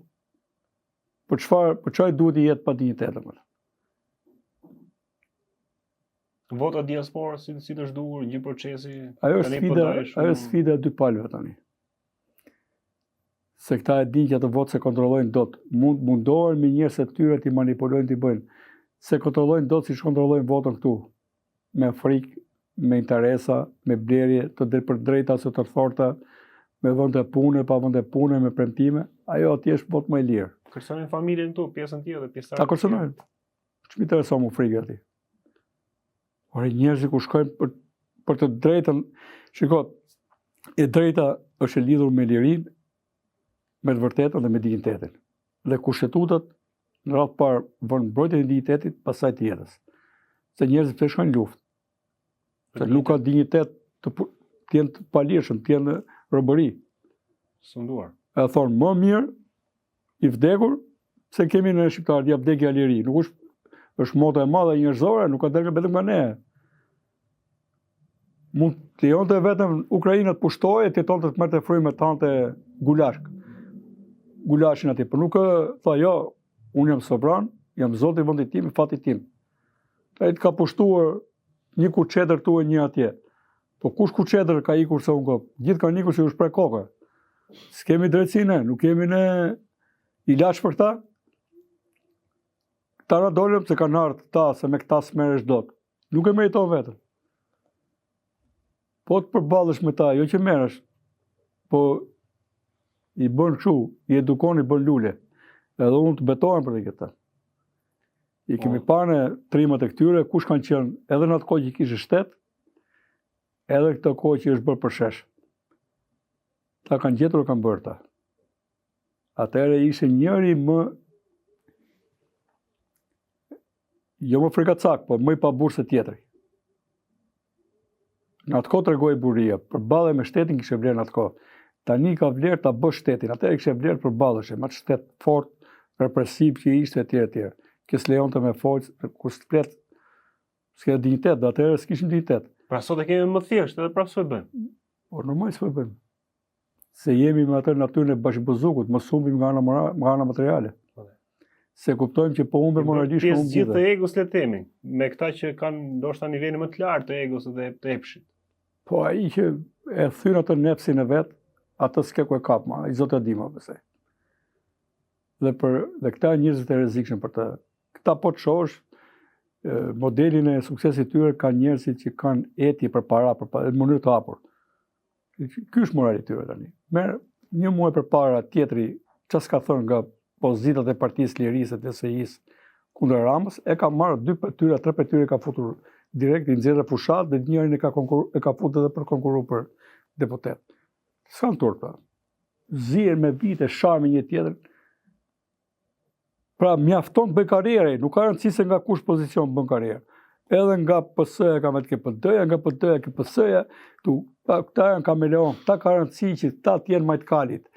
Për çfarë duhet i jetë pa dinjitet apo? Vota diaspora si të zhdukur, gjithë procesi. Ajo është sfida e dy palëve tani. Se këta e dinë që ato votë se kontrollojnë dot. Mundohen me njerëz të tyre të manipulojnë, të bëjnë. Se kontrollojnë dot siç kontrollojnë votën këtu. Me frikë, me interesa, me blerje të për drejta ose të forta, me vende pune, pa vende pune, me premtime. Ajo atje është votë më e lirë. Kërcënojnë familjen këtu, pjesën tjetër, pjesën. Ta kërcënojnë. Ç'më intereson më frikë aty. Ore njerëzit ku shkojnë për të drejtën, shiko, e drejta është e lidhur me lirinë, me të vërtetën dhe me dignitetin. Dhe kushtetutat në radhë parë vënë mbrojtjen e dignitetit, pastaj të jetës. Se njerëzit të shkojnë luftë. Se nuk ka dignitet të jenë të palirshëm, të jenë robëri. Sunduar. E thonë më mirë i vdekur se kemi në shqiptarët ja vdekja liri. Nuk është mota e madhe njerëzore, nuk ka dalë vetëm nga ne. Mund të lejonte vetëm Ukraina të pushtojë, të jetonte të merrte frymë të hante gulashin aty, por nuk tha jo, unë jam sovran, jam zoti i vendit tim, fati tim. Ai të ka pushtuar një kuçetër tu e një atje. Po kush kuçetër ka ikur se unë kop? Gjithë kanë ikur se u shpreh koka. S'kemi drejtësinë, nuk kemi ne ilaç për këta. Këta na dolëm se kanë ardhur këta, se me këta s'merresh dot. Nuk e meriton vetën. Po të përballesh me ta, jo që merresh, po i bën kështu, i edukon, i bën lule. Edhe unë të betohem për të këta. I kemi parë në trimat e këtyre, kush kanë qenë edhe në atë kohë që kishte shtet, edhe këtë kohë që është bërë për shesh. Ta kanë gjetur, kanë bërë ta. Atëherë ishte njëri më, jo më frikacak, po më i paburë se tjetri. Në atë kohë tregoi buria, përballë me shtetin kishte vlerë në atë kohë. Tani ka vlerë ta bësh shtetin, atëherë kishte vlerë përballëshe, me atë shtet fort, represiv që ishte etj. Kësë lejon të me forcë, kur s'plet, s'ke dignitet, dhe atëherë s'kishim dignitet. Pra sot e kemi më thjesht, edhe prapë s'po e bëjmë. Por normal s'po e bëjmë. Se jemi me atë natyrën e bashkëbuzukut, mos humbim nga ana materiale. Se kuptojmë që po humbim moralisht po humbim. Gjithë të egos le themi, me këta që kanë ndoshta nivelin më të lartë të egos dhe të epshit. Po ai që e thyn atë nepsin e vet, atë s'ke ku e kap, ma, i Zoti e di më pse. Dhe këta njerëzit e rrezikshëm për të. Këta po të shohësh, modelin e suksesit tyre ka njerëzit që kanë etje për para, në mënyrë të hapur. Ky është morali tyre tani. Merr një muaj përpara tjetri, çfarë s'ka thënë nga pozitat e Partisë Lirisë të SI-s kundër Ramës, e ka marrë 2 për tyre, 3 për tyre ka futur direkt i nxjerrë fushat dhe njërin e ka futur edhe për konkurru për deputet. S'kan turpa. Zihen me vite, sharmi një tjetër. Pra mjafton të bëj karrierë, nuk ka rëndësi se nga kush pozicion bën karrierë. Edhe nga PS-ja ka me të PD-ja, nga PD-ja ke PS-ja, këta janë kameleon, këta ka rëndësi që ta t'jenë majtë kalit.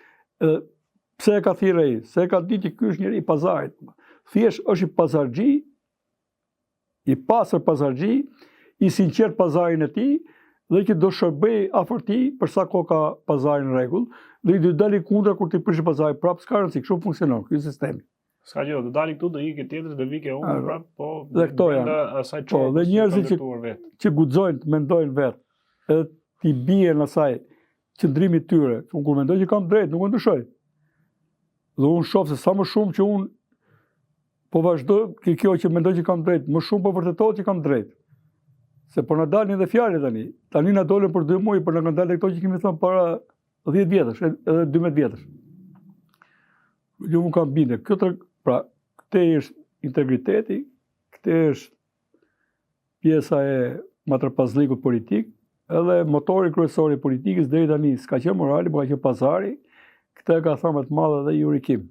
Pse e ka thirrë ai? Se e ka ditë që ky është njëri i pazarit. Thjesht është i pazarxhi, i pasër pazarxhi, i sinqert pazarin e tij, dhe që do shërbej afër tij për sa kohë ka pazarin në rregull, dhe i do dali kundra kur ti prish pazarin prapë, s'ka rëndësi, kështu funksionon ky sistemi. S'ka gjë, do dali këtu, do ikë tjetër, do vike unë prapë, po dhe këto janë. Asaj po, dhe njerëzit që guxojnë, mendojnë vetë, edhe ti bien në asaj qëndrimit tyre, unë kur mendoj që kam drejt, nuk e ndryshoj. Dhe unë shoh se sa më shumë që unë po vazhdoj kjo që mendoj që kam drejt, më shumë po vërtetohet që kam drejt. Se po na dalin edhe fjalë tani. Tani na dolën për 2 muaj, por na kanë dalë këto që kemi thënë para 10 vjetësh, edhe 12 vjetësh. Jo më kam bindë. Pra, këte është integriteti, këte është pjesa e matrapazlikut politik, edhe motori kryesor i politikës deri tani s'ka qenë morali, por ka qenë pazari. Këtë ka thënë të madhe edhe Yuri Kim.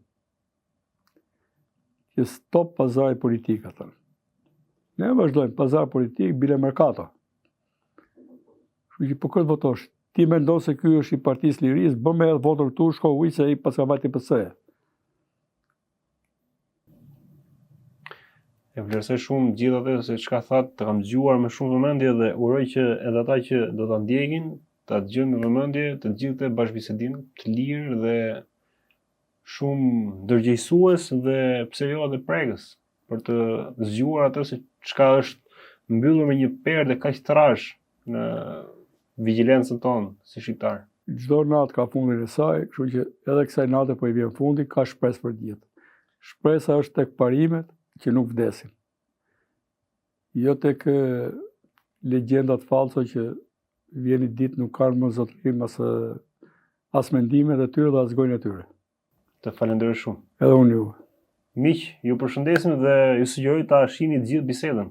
Që stop pazari politik, ka thënë. Ne vazhdojmë pazar politik, bile merkato. Kështu që po këtë votosh, ti mendon se ky është i Partisë Lirisë, bën me edhe votën këtu, shko ujë se ai pas ka vajtë PS-ja. E vlerësoj shumë gjithë atë se çka thatë, të kam dëgjuar me shumë vëmendje dhe uroj që edhe ata që do ta ndjekin, ta dëgjojnë me vëmendje të gjithë bashkëbisedim të lirë dhe shumë ndërgjegjësues dhe pse jo edhe prekës për të zgjuar atë se çka është mbyllur me një perdë kaq trash në vigjilencën tonë si shqiptar. Çdo natë ka fundin e saj, kështu që edhe kësaj nate po i vjen fundi, ka shpresë për gjithë. Shpresa është tek parimet që nuk vdesin. Jo tek legjendat falso që vjen një ditë nuk kanë më zotërim as mendimet e tyre dhe as gojën e tyre. Të falenderoj shumë. Edhe unë ju. Miq, ju përshëndesim dhe ju sugjeroj ta shihni të gjithë bisedën.